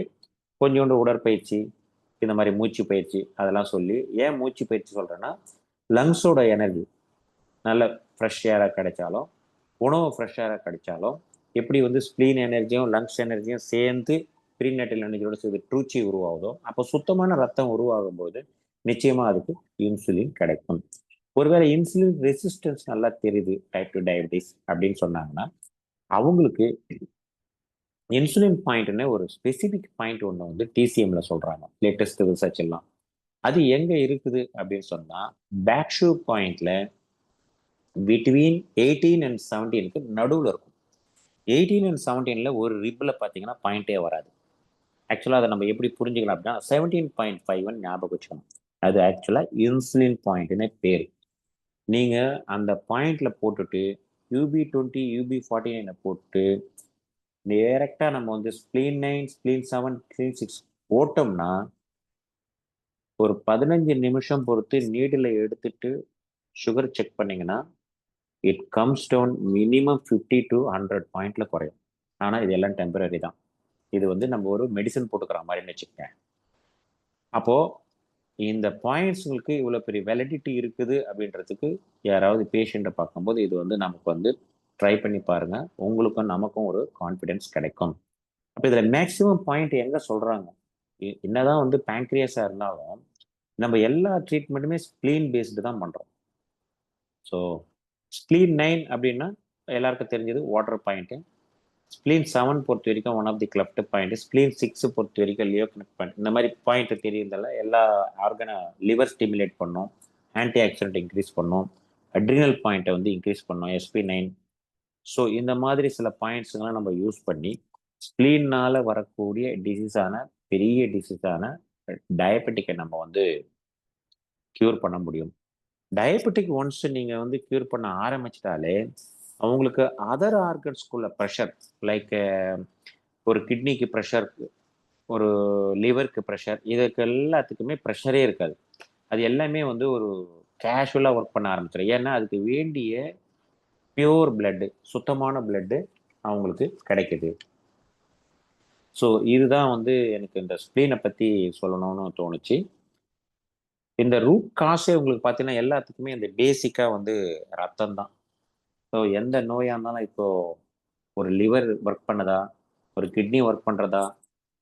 கொஞ்சோண்டு உடற்பயிற்சி, இந்த மாதிரி மூச்சு பயிற்சி அதெல்லாம் சொல்லி, ஏன் மூச்சு பயிற்சி சொல்கிறேன்னா, லங்ஸோட எனர்ஜி நல்ல ஃப்ரெஷ் ஏராக கிடைச்சாலும், உணவு ஃப்ரெஷ் ஏராக கிடைச்சாலும், எப்படி வந்து ஸ்ப்ளீன் எனர்ஜியும் லங்ஸ் எனர்ஜியும் சேர்ந்து ப்ரீநேட்டல் எனர்ஜியோட சேர்ந்து ட்ரூச்சி உருவாகுதோ, அப்போ சுத்தமான ரத்தம் உருவாகும் போது நிச்சயமாக அதுக்கு இன்சுலின் கிடைக்கும். ஒருவேளை இன்சுலின் ரெசிஸ்டன்ஸ் நல்லா தெரியுது டைப் 2 டயபிட்டிஸ் அப்படின்னு சொன்னாங்கன்னா, அவங்களுக்கு இன்சுலின் பாயிண்ட்னு ஒரு ஸ்பெசிபிக் பாயிண்ட் ஒன்று வந்து TCMல சொல்கிறாங்க, லேட்டஸ்ட் ரிசர்ச் எல்லாம். அது எங்கே இருக்குது அப்படின்னு சொன்னால், பேக் ஷூ பாயிண்ட்ல பிட்வீன் 18 அண்ட் 17க்கு நடுவில் இருக்கும். 18 அண்ட் 17ல ஒரு ரிப்பில் பார்த்தீங்கன்னா பாயிண்டே வராது. ஆக்சுவலாக அதை நம்ம எப்படி புரிஞ்சுக்கலாம் அப்படின்னா 17.51 ஞாபகம் வச்சுக்கணும். அது ஆக்சுவலாக இன்சுலின் பாயிண்ட்னு பேர். நீங்கள் அந்த பாயிண்ட்ல போட்டுட்டு UB20 UB49 போட்டு டைரக்டாக நம்ம வந்து ஸ்ப்ளீன் 9 ஸ்ப்ளீன் 7 ஸ்ப்ளீன் 6 போட்டோம்னா ஒரு 15 நிமிஷம் பொறுத்து நீடில் எடுத்துட்டு சுகர் செக் பண்ணீங்கன்னா it comes down minimum 50 to 100 பாயிண்ட்ல குறையும். ஆனால் இது எல்லாம் டெம்பரரி தான். இது வந்து நம்ம ஒரு மெடிசன் போட்டுக்கிற மாதிரின்னு வச்சுக்கோங்க. அப்போ இந்த பாயிண்ட்ஸுங்களுக்கு இவ்வளோ பெரிய வேலிடிட்டி இருக்குது அப்படின்றதுக்கு யாராவது பேஷண்ட்டை பார்க்கும்போது இது வந்து நமக்கு வந்து ட்ரை பண்ணி பாருங்க, உங்களுக்கும் நமக்கும் ஒரு கான்ஃபிடென்ஸ் கிடைக்கும். அப்போ இதில் மேக்சிமம் பாயிண்ட் எங்கே சொல்கிறாங்க, என்னதான் வந்து பேங்க்ரியாஸாக இருந்தாலும் நம்ம எல்லா ட்ரீட்மெண்ட்டுமே ஸ்ப்ளீன் பேஸ்டு தான் பண்ணுறோம். ஸோ ஸ்ப்ளீன் 9 அப்படின்னா எல்லாருக்கும் தெரிஞ்சது வாட்டர் பாயிண்ட்டு, ஸ்ப்ளீன் 7 பொறுத்த வரைக்கும் one of the clubbed point, spleen 6 பொறுத்த வரைக்கும் லியோ கனெக்ட் பாயிண்ட். இந்த மாதிரி பாயிண்ட் தெரியுறதால எல்லா ஆர்கனை லிவர் ஸ்டிமுலேட் பண்ணும், ஆன்டி ஆக்சிடென்ட் இன்க்ரீஸ் பண்ணும், அட்ரினல் பாயிண்ட்டை வந்து இன்க்ரீஸ் பண்ணும், SP9. ஸோ இந்த மாதிரி சில பாயிண்ட்ஸுங்கெல்லாம் நம்ம யூஸ் பண்ணி ஸ்ப்ளீனால் வரக்கூடிய டிசீஸான பெரிய டிசீஸான டயபெட்டிக்கை நம்ம வந்து க்யூர் பண்ண முடியும். டயபெட்டிக் ஒன்ஸ் நீங்கள் வந்து க்யூர் பண்ண ஆரம்பிச்சிட்டாலே அவங்களுக்கு அதர் ஆர்கன்ஸ்குள்ள ப்ரெஷர், லைக் ஒரு கிட்னிக்கு ப்ரெஷர், ஒரு லிவருக்கு ப்ரெஷர், இதுக்கு எல்லாத்துக்குமே ப்ரெஷரே இருக்காது. அது எல்லாமே வந்து ஒரு கேஷுவலாக ஒர்க் பண்ண ஆரம்பிச்சிடும். ஏன்னா அதுக்கு வேண்டிய பியூர் பிளட்டு, சுத்தமான பிளட்டு அவங்களுக்கு கிடைக்குது. ஸோ இதுதான் வந்து எனக்கு இந்த ஸ்ப்ளீனை பற்றி சொல்லணும்னு தோணுச்சு. இந்த ரூட் காசே உங்களுக்கு பார்த்தீங்கன்னா எல்லாத்துக்குமே இந்த பேசிக்காக வந்து ரத்தம் தான். ஸோ எந்த நோயாக இருந்தாலும் இப்போ ஒரு லிவர் ஒர்க் பண்ணதா, ஒரு கிட்னி ஒர்க் பண்ணுறதா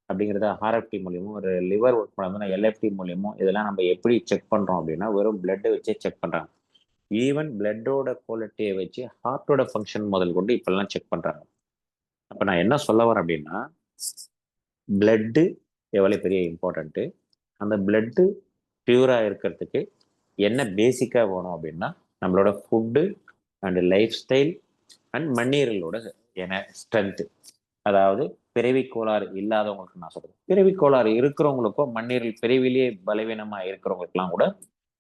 அப்படிங்கிறத RFT மூலியமும், ஒரு லிவர் ஒர்க் பண்ணுறதுனா LFT மூலியமும் இதெல்லாம் நம்ம எப்படி செக் பண்ணுறோம் அப்படின்னா வெறும் பிளட்டை வச்சே செக் பண்ணுறாங்க. ஈவன் பிளட்டோட குவாலிட்டியை வச்சு ஹார்ட்டோட ஃபங்க்ஷன் முதல் கொண்டு இப்பெல்லாம் செக் பண்ணுறாங்க. அப்போ நான் என்ன சொல்ல வரேன் அப்படின்னா, பிளட்டு எவ்வளோ பெரிய இம்பார்ட்டண்ட்டு, அந்த பிளட்டு பியூராக இருக்கிறதுக்கு என்ன பேசிக்காக வேணும் அப்படின்னா நம்மளோட food and lifestyle and மண்ணீரலோட ஸ்ட்ரென்த்து, அதாவது பிறவி கோளாறு இல்லாதவங்களுக்கு நான் சொல்றேன். பிறவி கோளாறு இருக்கிறவங்களுக்கும் மண்ணீரல் பிறவிலேயே பலவீனமா இருக்கிறவங்களுக்குலாம் கூட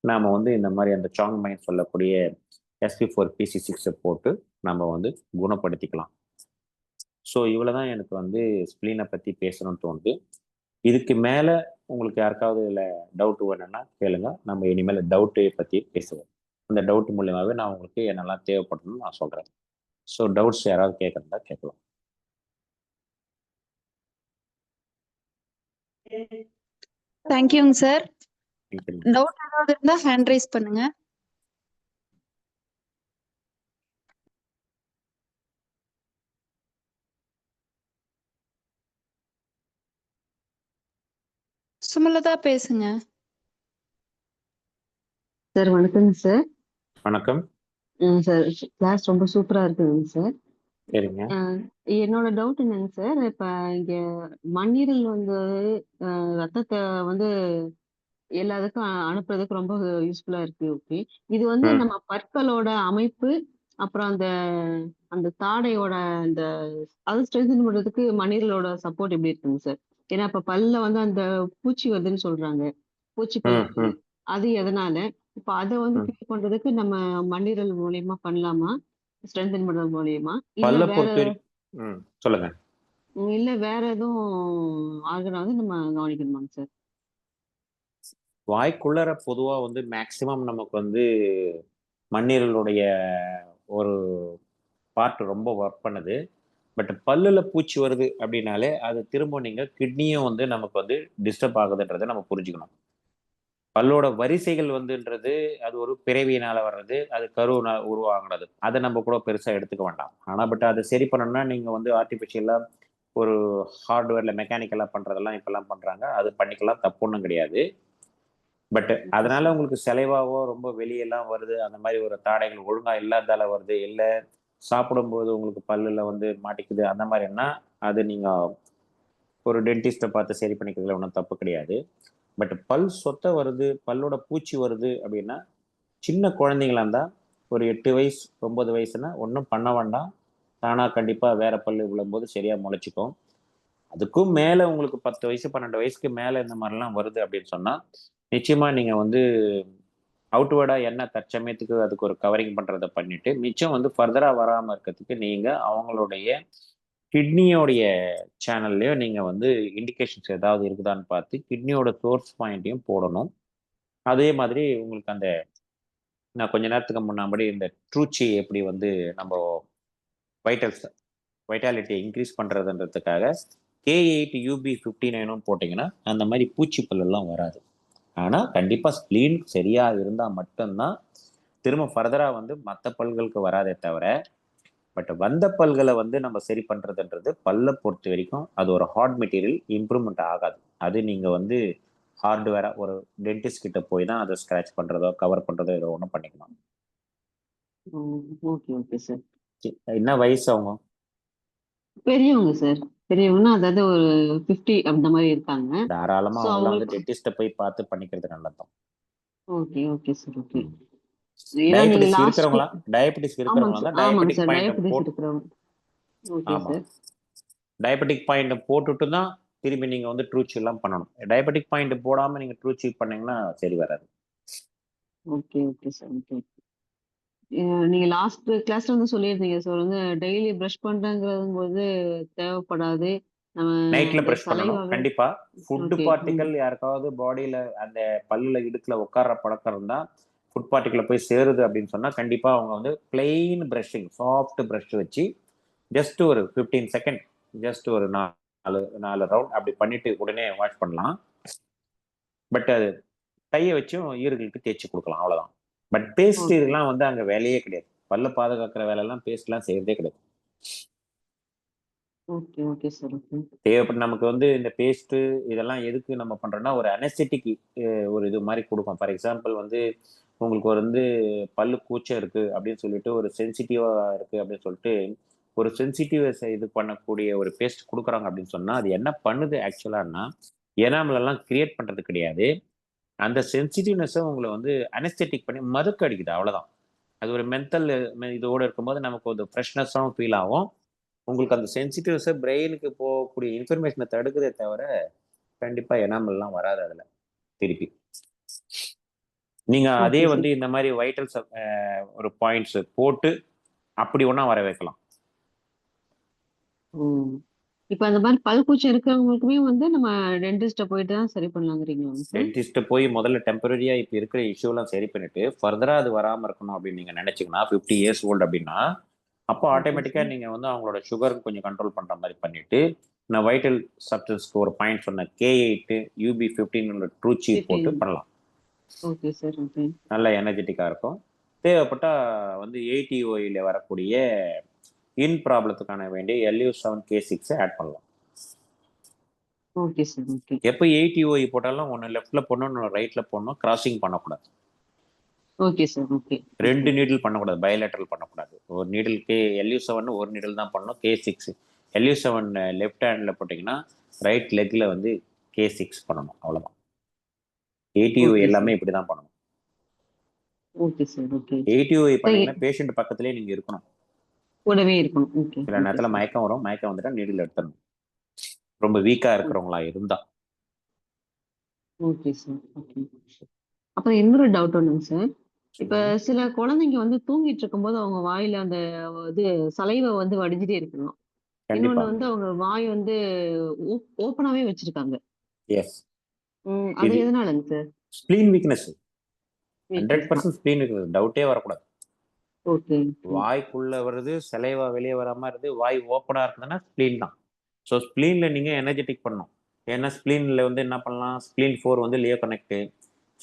நாம வந்து இந்த மாதிரி அந்த சாங் மைன் சொல்லக்கூடிய SP4PC6 போட்டு நம்ம வந்து குணப்படுத்திக்கலாம். ஸோ இவ்வளவுதான் எனக்கு வந்து ஸ்பிளீனை பத்தி பேசணும்னு தோணுது. இதுக்கு மேல உங்களுக்கு யாருக்காவது இதுல டவுட் வேணும்னா கேளுங்க. நம்ம இனிமேல் டவுட்டை பத்தி பேசுவோம். அந்த டவுட் மூலியமாவே நான் உங்களுக்கு என்னெல்லாம் தேவைப்படணும்னு நான் சொல்றேன். ஸோ டவுட்ஸ் யாராவது கேட்கறதா கேட்கலாம். தேங்க்யூங்க சார். Thank you. டவுட் ஏதாவது இருந்தா ஹேண்ட் ரைஸ் பண்ணுங்க. சுமலதா பேசுங்க. சார் வணக்கங்க சார். வணக்கம். சார் கிளாஸ் ரொம்ப சூப்பரா இருக்குதுங்க சார். சரிங்க. என்னோட டவுட் என்னங்க சார், இப்ப இங்க மண்ணீரல் வந்து ரத்தத்தை வந்து எல்லாத்துக்கும் அனுப்புறதுக்கு ரொம்ப யூஸ்ஃபுல்லா இருக்கு. ஓகே, இது வந்து நம்ம பற்களோட அமைப்பு, அப்புறம் அந்த அந்த தாடையோட அந்த அது ஸ்ட்ரென்தன் பண்றதுக்கு மண்ணீரலோட சப்போர்ட் எப்படி இருக்குங்க சார்? ஏன்னா இப்ப பல்ல வந்து அந்த பூச்சி வருதுன்னு சொல்றாங்க, பூச்சி பல் இருக்கு. அது எதனால இப்ப அதை வந்து கிளியர் பண்றதுக்கு நம்ம மண்ணீரல் மூலியமா பண்ணலாமா, ஸ்ட்ரென்தன் பண்றது மூலியமா, இல்ல வேற சொல்லுங்க, இல்ல வேற எதுவும் ஆர்கனை வந்து நம்ம கவனிக்கணுமாங்க சார்? வாய்க்குள்ளர பொதுவா வந்து மேக்சிமம் நமக்கு வந்து மண்ணீரலுடைய ஒரு பார்ட் ரொம்ப ஒர்க் பண்ணுது. பட் பல்லுல பூச்சி வருது அப்படின்னாலே அது திரும்ப நீங்க கிட்னியும் வந்து நமக்கு வந்து டிஸ்டர்ப் ஆகுதுன்றதை நம்ம புரிஞ்சுக்கணும். பல்லோட வரிசைகள் வந்துன்றது அது ஒரு பிறவியினால வர்றது, அது கருவினால உருவாகிறது. அதை நம்ம கூட பெருசா எடுத்துக்க வேண்டாம். ஆனா பட் அதை சரி பண்ணணும்னா நீங்க வந்து ஆர்டிபிஷியலா ஒரு ஹார்ட்வேர்ல மெக்கானிக்கலா பண்றதெல்லாம் இப்பெல்லாம் பண்றாங்க. அது பண்ணிக்கலாம், தப்பு ஒன்றும் கிடையாது. பட் அதனால உங்களுக்கு செலவாவோ ரொம்ப வெளியெல்லாம் வருது, அந்த மாதிரி ஒரு தாடைகள் ஒழுங்கா இல்லாதால வருது, இல்லை சாப்பிடும்போது உங்களுக்கு பல்லுல வந்து மாட்டிக்குது, அந்த மாதிரின்னா அது நீங்க ஒரு டென்டிஸ்ட்டை பார்த்து சரி பண்ணிக்கிறதுல ஒன்றும் தப்பு கிடையாது. பட் பல் சொத்தை வருது, பல்லோட பூச்சி வருது அப்படின்னா சின்ன குழந்தைங்களா இருந்தா ஒரு 8 வயசு 9 வயசுனா ஒன்றும் பண்ண வேண்டாம். தானா கண்டிப்பா வேற பல்லு விழும்போது சரியா முளைச்சிக்கும். அதுக்கும் மேல உங்களுக்கு 10 வயசு 12 வயசுக்கு மேல இந்த மாதிரிலாம் வருது அப்படின்னு சொன்னா நிச்சயமா நீங்க வந்து அவுட்வேர்டா என்ன தற்சமயத்துக்கு அதுக்கு ஒரு கவரிங் பண்றதை பண்ணிட்டு மிச்சம் வந்து ஃபர்தரா வராம இருக்கிறதுக்கு நீங்க அவங்களுடைய கிட்னியோடைய சேனல்லையோ நீங்க வந்து இண்டிகேஷன்ஸ் ஏதாவது இருக்குதான்னு பார்த்து கிட்னியோட சோர்ஸ் பாயிண்ட்டையும் போடணும். அதே மாதிரி உங்களுக்கு அந்த நான் கொஞ்ச நேரத்துக்கு முன்னாடி இந்த ட்ரூச்சி எப்படி வந்து நம்ம வைட்டாலிட்டியை இன்க்ரீஸ் பண்றதுன்றதுக்காக K8UB59 போட்டிங்கன்னா அந்த மாதிரி பூச்சி பல்லெல்லாம் வராது. ஆனால் கண்டிப்பாக ஸ்ப்ளீன் சரியாக இருந்தால் மட்டும்தான் திரும்ப ஃபர்தராக வந்து மற்ற பல்களுக்கு வராதே தவிர, பட் வந்த பல்களை வந்து நம்ம சரி பண்ணுறதுன்றது பல்லை பொறுத்த வரைக்கும் அது ஒரு ஹார்ட் மெட்டீரியல், இம்ப்ரூவ்மெண்ட் ஆகாது. அது நீங்கள் வந்து ஹார்ட்வேராக ஒரு டென்டிஸ்ட் கிட்ட போய் தான் அதை ஸ்க்ராட்ச் பண்ணுறதோ கவர் பண்ணுறதோ ஏதோ ஒன்றும் பண்ணிக்கலாம். Okay okay sir. என்ன வயசு அவங்க? பெரியவங்க சார், பெரியவங்கன்னா அதாவது ஒரு 50 அந்த மாதிரி இருக்காங்க. தாராளமாக அவங்களாம் வந்து டென்டிஸ்ட்டை போய் பார்த்து பண்ணிக்கிறது நல்லதுதான். Okay okay sir. Okay. Diabetes இருக்கிறவங்களா? டயபெட்டிஸ் இருக்கிறவங்களா தான் ஆமாங்க சார், டயபெட்டிக் பாயிண்ட் டயபெட்டிஸ் போட்டு இருக்கிறவங்க. ஓகே ஆமா, சார். டயபெட்டிக் பாயிண்ட் போட்டுட்டு தான் திரும்பி நீங்க வந்து ட்ரூச்சி எல்லாம் பண்ணணும். டயபெட்டிக் பாயிண்ட் போடாம நீங்க ட்ரூச்சி பண்ணீங்கன்னா சரி வராது. Okay okay sir. ஓகே. நீங்க லாஸ்ட் கிளாஸ்ல வந்து சொல்லியிருந்தீங்க சார், வந்து டெய்லி பிரஷ் பண்றங்கிறது போது தேவைப்படாது, நம்ம நைட்ல இந்த பிரஷ் பண்ணணும் சலைவாவே. கண்டிப்பா. Food okay. பார்ட்டிகல் யாருக்காவது பாடியில அந்த பல்லுல இடுக்குல உட்கார்ற பழக்கம் இருந்தா ஃபுட் பார்ட்டிகல போய் சேருது அப்படின்னு சொன்னா கண்டிப்பா அவங்க வந்து பிளெயின் பிரஷிங், சாஃப்ட் பிரஷ் வச்சு ஜஸ்ட் ஒரு 15 செகண்ட், ஜஸ்ட் ஒரு 4 ரவுண்ட் அப்படி பண்ணிட்டு உடனே வாஷ் பண்ணலாம். பட் அது கையை வச்சும் ஈறுகளுக்கு தேய்ச்சி கொடுக்கலாம், அவ்வளவுதான். பட் பேஸ்ட் இதெல்லாம் வந்து அங்க வேலையே கிடையாது. பல்ல பாதுகாக்கிற வேலை எல்லாம் பேஸ்ட் எல்லாம் செய்யறதே கிடையாது. Okay okay sir. ஓகே. தேவைப்பட்ட நமக்கு வந்து இந்த பேஸ்ட் இதெல்லாம் எதுக்கு நம்ம பண்றோம்னா ஒரு அனஸ்தெட்டிக் ஒரு இது மாதிரி கொடுக்கும். ஃபார் எக்ஸாம்பிள் வந்து உங்களுக்கு வந்து பல்லு கூச்சம் இருக்கு அப்படின்னு சொல்லிட்டு ஒரு சென்சிட்டிவா இருக்கு அப்படின்னு சொல்லிட்டு ஒரு சென்சிட்டிவ் இது பண்ணக்கூடிய ஒரு பேஸ்ட் கொடுக்குறாங்க அப்படின்னு சொன்னா அது என்ன பண்ணுது ஆக்சுவலான்னா எனாமல் எல்லாம் கிரியேட் பண்றது கிடையாது. அந்த சென்சிட்டிவ்னஸை உங்களை வந்து அனஸ்தெட்டிக் பண்ணி மதுக்கு அடிக்குது, அவ்வளவுதான். அது ஒரு மென்டல் இதோட இருக்கும்போது நமக்கு ஒரு ஃப்ரெஷ்னஸாகவும் ஃபீல் ஆகும். உங்களுக்கு அந்த சென்சிட்டிவ்ஸை பிரெயினுக்கு போகக்கூடிய இன்ஃபர்மேஷனை தடுக்குதே தவிர கண்டிப்பாக எனாமல்லாம் வராது அதில் திருப்பி. நீங்கள் அதே ஓகே வந்து சார். இந்த மாதிரி வைட்டல்ஸ் ஒரு பாயிண்ட்ஸ் போட்டு அப்படி ஒன்றா வர வைக்கலாம். ஓ! இப்ப அந்த மாரி பல்கூச்சம் இருக்கிறவங்களுக்குமே வந்து நம்ம டென்டிஸ்ட்ட போயிட்டு தான் சரி பண்ணலாங்கிறீங்களாங்க சார்? டென்டிஸ்ட்டை போய் முதல்ல டெம்பரரியாக இப்போ இருக்கிற இஷ்யூலாம் சரி பண்ணிட்டு ஃபர்தராக அது வராமல் இருக்கணும் அப்படின்னு நீங்கள் நினச்சிங்கன்னா 50 இயர்ஸ் ஓல்டு அப்படின்னா அப்போ ஓகே ஆட்டோமேட்டிக்காக சார். நீங்கள் வந்து அவங்களோட சுகர் கொஞ்சம் கண்ட்ரோல் பண்ணுற மாதிரி பண்ணிட்டு நான் வைட்டல் சப்ஸ்டன்ஸ்க்கு ஒரு பாயிண்ட் சொன்னேன் K8 UB15 ட்ரூ சீப் போட்டு 15. பண்ணலாம். Okay sir. ஓகே. நல்ல எனர்ஜெட்டிக்காக இருக்கும். தேவைப்பட்டா வந்து ATOயில் வரக்கூடிய இன் ப்ராப்ளத்துக்கான வேண்டிய LU7K6 ஆட் பண்ணலாம். Okay sir. ஓகே. எப்போ ATOI போட்டாலும் ஒன்று லெஃப்டில் போடணும், ஒன்று ரைட்டில் போடணும், கிராசிங் பண்ணக்கூடாது. Okay sir. ஓகே. 2 நீடில் பண்ணக்கூடாது, பயோலேட்ரல் பண்ணக்கூடாது. ஒரு நீடில் LU7 ஒரு நீடில் தான் பண்ணணும், K6. LU7 லெஃப்ட் ஹேண்டில் போட்டிங்கன்னா ரைட் லெக்கில் வந்து K6 பண்ணணும், அவ்வளோதான். ATOI ஓகே எல்லாமே சார். இப்படி தான் பண்ணணும். Okay sir. Okay. ATOI sir பண்ணீங்கன்னா பேஷண்ட் பக்கத்துலேயே நீங்கள் இருக்கணும். கூடவே இருக்கணும். ஓகே. சில ஓகே நேரத்தில் சார். மயக்கம் வரும், மயக்கம் வந்துட்டா நீடில் எடுத்துடணும். ரொம்ப வீக்காக இருக்கிறவங்களா இருந்தா. Okay sir. ஓகே. அப்புறம் இன்னொரு டவுட் ஒண்ணுங்க சார். இப்ப சொல்லுங்க. சில குழந்தைங்க வந்து தூங்கிட்டு இருக்கும்போது அவங்க வாயில அந்த இது சலைவ வந்து வடிஞ்சிட்டே இருக்கணும். கண்டிப்பா. இன்னொன்னு வந்து அவங்க வாய் வந்து ஓப்பனாவே வச்சிருக்காங்க. எஸ். அது இது எதனாலங்க சார்? Spleen weakness. வீக்னஸ் தான். 100% ஸ்ப்ளீன் வீக்னஸ், டவுட்டே வரக்கூடாது. ஓகே. ஓகே. வாய்க்குள்ள வருது, சலைவா வெளியே வராம இருந்து வாய் ஓப்பனா இருக்குதுன்னா ஸ்ப்ளீன் தான். ஸோ ஸ்ப்ளீன்ல நீங்க எனர்ஜெட்டிக் பண்ணணும். ஏன்னா ஸ்ப்ளீன்ல வந்து என்ன பண்ணலாம், ஸ்ப்ளீன் 4 வந்து லியோ கனெக்ட்,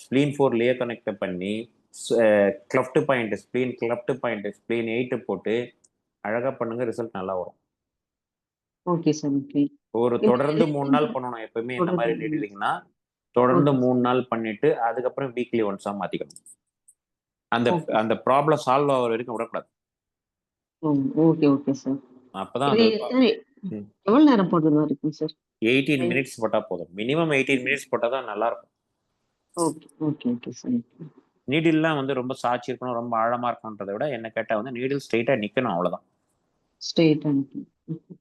ஸ்ப்ளீன் 4 லியோ கனெக்ட் பண்ணி cleft point, spleen cleft point, spleen 8 போட்டு அழகா பண்ணுங்க, ரிசல்ட் நல்லா வரும். Okay sir. ஓகே. ஒரு இப்ப தொடர்ந்து 3 நாள் ரீசென்ட்டா பண்ணணும். எப்பவுமே இந்த சொல்றது. மாதிரி நீடிலிங்கன்னா தொடர்ந்து ஓகே 3 சார். நாள் பண்ணிட்டு அதுக்கப்புறம் வீக்லி ஒன்ஸா மாத்திக்கணும். அந்த ஓகே அந்த சார். ப்ராப்ளம் சால்வ் ஆகிற வரைக்கும் விடக்கூடாது. Okay, okay sir. அப்பதான் இது அந்த எத்தனை எவ்வளவு நேரம் போடுறது மாதிரி இருக்கும் சார்? 18 டைம். மினிட்ஸ் போட்டா போதும். மினிமம் 18 மினிட்ஸ் போட்டால் தான் நல்லா இருக்கும். Okay, okay, okay sir. நீடில்லாம் வந்து ரொம்ப சாய்ச்சி இருக்கணும், ரொம்ப ஆழமா இருக்கணுன்றதை விட என்ன கேட்டால் வந்து நீடில் ஸ்ட்ரெயிட்டா நிற்கணும், அவ்வளோதான். ஸ்ட்ரெயிட்டா.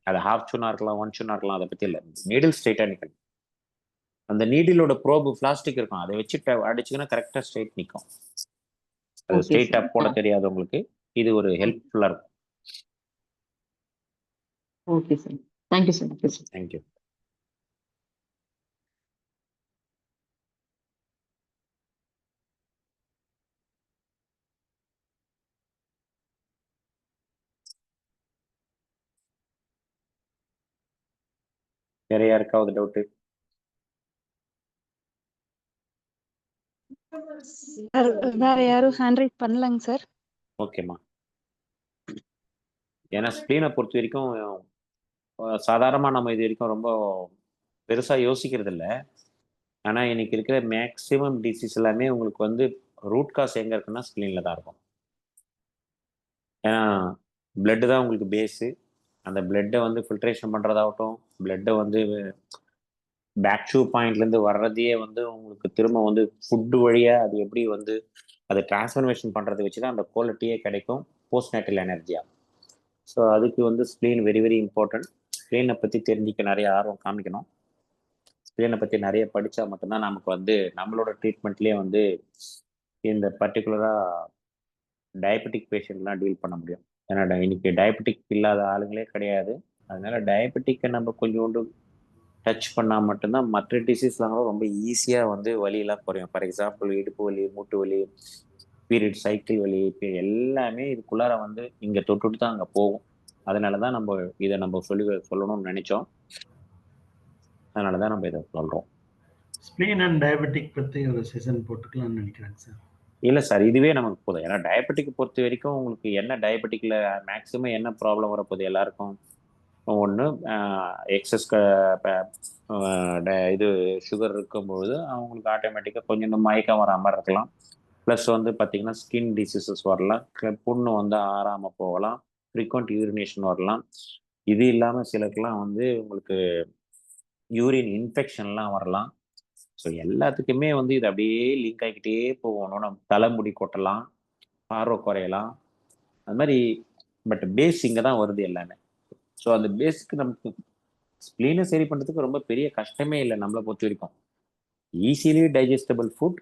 அது ஹாஃப் சூனா இருக்கலாம், 1 சூனா இருக்கலாம், அதை பற்றி இல்லை. நீடில் ஸ்ட்ரெயிட்டா நிற்கணும். அந்த நீடிலோட ப்ரோபு பிளாஸ்டிக் இருக்கும், அதை வச்சு அடிச்சுங்கன்னா கரெக்டாக ஸ்ட்ரெயிட் நிற்கும். அது ஓகே ஸ்ட்ரெயிட்டா சார். போட தெரியாதவங்களுக்கு இது ஒரு ஹெல்ப்ஃபுல்லாக இருக்கும். Okay sir. Thank you sir. Okay sir. Thank you. வேற யாருக்காவது டவுட்டு? வேற யாரும் ஹேண்ட் ரைஸ் பண்ணலங்க சார். ஓகேம்மா. ஏன்னா ஸ்ப்ளீனை பொறுத்த வரைக்கும் சாதாரணமாக நம்ம இது வரைக்கும் ரொம்ப பெருசாக யோசிக்கிறது இல்லை. ஆனால் இன்னைக்கு இருக்கிற மேக்ஸிமம் டிசீஸ் எல்லாமே உங்களுக்கு வந்து ரூட் காஸ் எங்கே இருக்குன்னா ஸ்ப்ளீனில் தான் இருக்கும். ஏன்னா பிளட்டு தான் உங்களுக்கு பேஸு. அந்த பிளட்டை வந்து ஃபில்ட்ரேஷன் பண்ணுறதாகட்டும், பிளட்டை வந்து பேக்ஷூ பாயிண்ட்லேருந்து வர்றதையே வந்து உங்களுக்கு திரும்ப வந்து ஃபுட்டு வழியாக அது எப்படி வந்து அதை டிரான்ஸ்ஃபர்மேஷன் பண்ணுறதை வச்சு தான் அந்த குவாலிட்டியே கிடைக்கும் போஸ்ட் நேட்டல் எனர்ஜியாக. ஸோ அதுக்கு வந்து ஸ்ப்ளீன் வெரி வெரி இம்பார்ட்டன்ட். ஸ்ப்ளீனை பற்றி தெரிஞ்சிக்க நிறைய ஆர்வம் காமிக்கணும். ஸ்ப்ளீனை பற்றி நிறைய படித்தா மட்டும்தான் நமக்கு வந்து நம்மளோட ட்ரீட்மெண்ட்லேயே வந்து இந்த பர்டிகுலராக டயபெட்டிக் பேஷண்ட்லாம் டீல் பண்ண முடியும். ஏன்னா இன்னைக்கு டயபெட்டிக் இல்லாத ஆளுங்களே கிடையாது. அதனால டயபெட்டிக்கை நம்ம கொஞ்சோண்டு டச் பண்ணால் மட்டும்தான் மற்ற டிசீஸ்லாம் கூட ரொம்ப ஈஸியாக வந்து வலியெல்லாம் குறையும். ஃபார் எக்ஸாம்பிள் இடுப்பு வலி, மூட்டு வலி, பீரியட் சைக்கிள் வலி, இப்போ எல்லாமே இதுக்குள்ளார வந்து இங்கே தொட்டுட்டு தான் அங்கே போகும். அதனால தான் நம்ம இதை நம்ம சொல்லணும்னு நினைச்சோம். அதனால தான் நம்ம இதை சொல்கிறோம். ஸ்ப்ளீன் அண்ட் டயபெட்டிக் பற்றி ஒரு செஷன் போட்டுக்கலாம்னு நினைக்கிறேங்க சார். இல்லை சார், இதுவே நமக்கு போதும். ஏன்னா டயபெட்டிக் பொறுத்த வரைக்கும் உங்களுக்கு என்ன டயபெட்டிக்கில் மேக்ஸிமம் என்ன ப்ராப்ளம் வரப்போகுது எல்லாருக்கும், ஒன்று எக்ஸஸ் இது சுகர் இருக்கும்பொழுது அவங்களுக்கு ஆட்டோமேட்டிக்காக கொஞ்சம் இந்த மயக்கம் வர மாதிரி இருக்கலாம். ப்ளஸ் வந்து பார்த்திங்கன்னா ஸ்கின் டிசீசஸ் வரலாம், புண்ணு வந்து ஆறாமல் போகலாம், ஃப்ரீக்வெண்ட் யூரினேஷன் வரலாம். இது இல்லாமல் சிலருக்குலாம் வந்து உங்களுக்கு யூரின் இன்ஃபெக்ஷன்லாம் வரலாம். ஸோ எல்லாத்துக்குமே வந்து இது அப்படியே லிங்க் ஆகிக்கிட்டே போகணும். நம்ம தலைமுடி கொட்டலாம், பார்வை குறையலாம், அது மாதிரி. பட் பேஸ் இங்கே தான் வருது எல்லாமே. ஸோ அந்த பேஸுக்கு நமக்கு ஸ்ப்ளீனை சரி பண்ணுறதுக்கு ரொம்ப பெரிய கஷ்டமே இல்லை நம்மளை பொறுத்த வரைக்கும். ஈஸிலி டைஜஸ்டபிள் ஃபுட்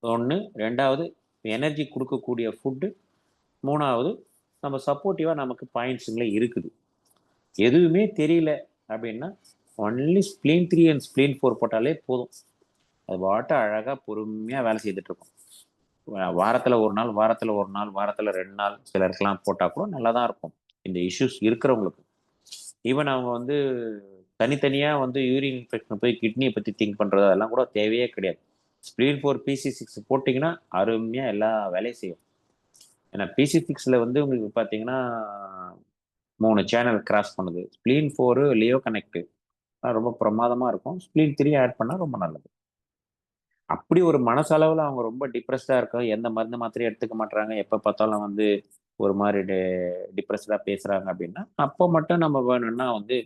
ஒன்று, ரெண்டாவது எனர்ஜி கொடுக்கக்கூடிய ஃபுட்டு, மூணாவது நம்ம சப்போர்ட்டிவாக நமக்கு பாயிண்ட்ஸுங்களே இருக்குது. எதுவுமே தெரியல அப்படின்னா ஒன்லி ஸ்ப்ளீன் 3 அண்ட் ஸ்ப்ளீன் 4 போட்டாலே போதும். அது பாட்டு அழகாக பொறுமையாக வேலை செய்துட்டு இருக்கும். வாரத்தில் ஒரு நாள், வாரத்தில் 2 நாள் சிலருக்கெல்லாம் போட்டால் கூட நல்லா தான் இருக்கும் இந்த இஷ்யூஸ் இருக்கிறவங்களுக்கு. ஈவன் அவங்க வந்து தனித்தனியாக வந்து யூரின் இன்ஃபெக்ஷன் போய் கிட்னியை பற்றி திங்க் பண்ணுறது அதெல்லாம் கூட தேவையே கிடையாது. ஸ்ப்ளீன் 4 PC6 போட்டிங்கன்னா அருமையாக எல்லா வேலையும் செய்யும். ஏன்னா PC6ல் வந்து உங்களுக்கு பார்த்தீங்கன்னா 3 சேனல் கிராஸ் பண்ணுது. ஸ்ப்ளீன் 4 லியோ கனெக்ட் ரொம்ப பிரமாதமாக இருக்கும். ஸ்ப்ளீன் 3 ஆட் பண்ணால் ரொம்ப நல்லது. அப்படி ஒரு மனசளவில் அவங்க ரொம்ப டிப்ரெஸ்டாக இருக்க, எந்த மருந்து மாத்திரையும் எடுத்துக்க மாட்டாங்க, எப்போ பார்த்தாலும் வந்து ஒரு மாதிரி டிப்ரெஸ்டாக பேசுகிறாங்க அப்படின்னா அப்போ மட்டும் நம்ம வேணும்னா வந்து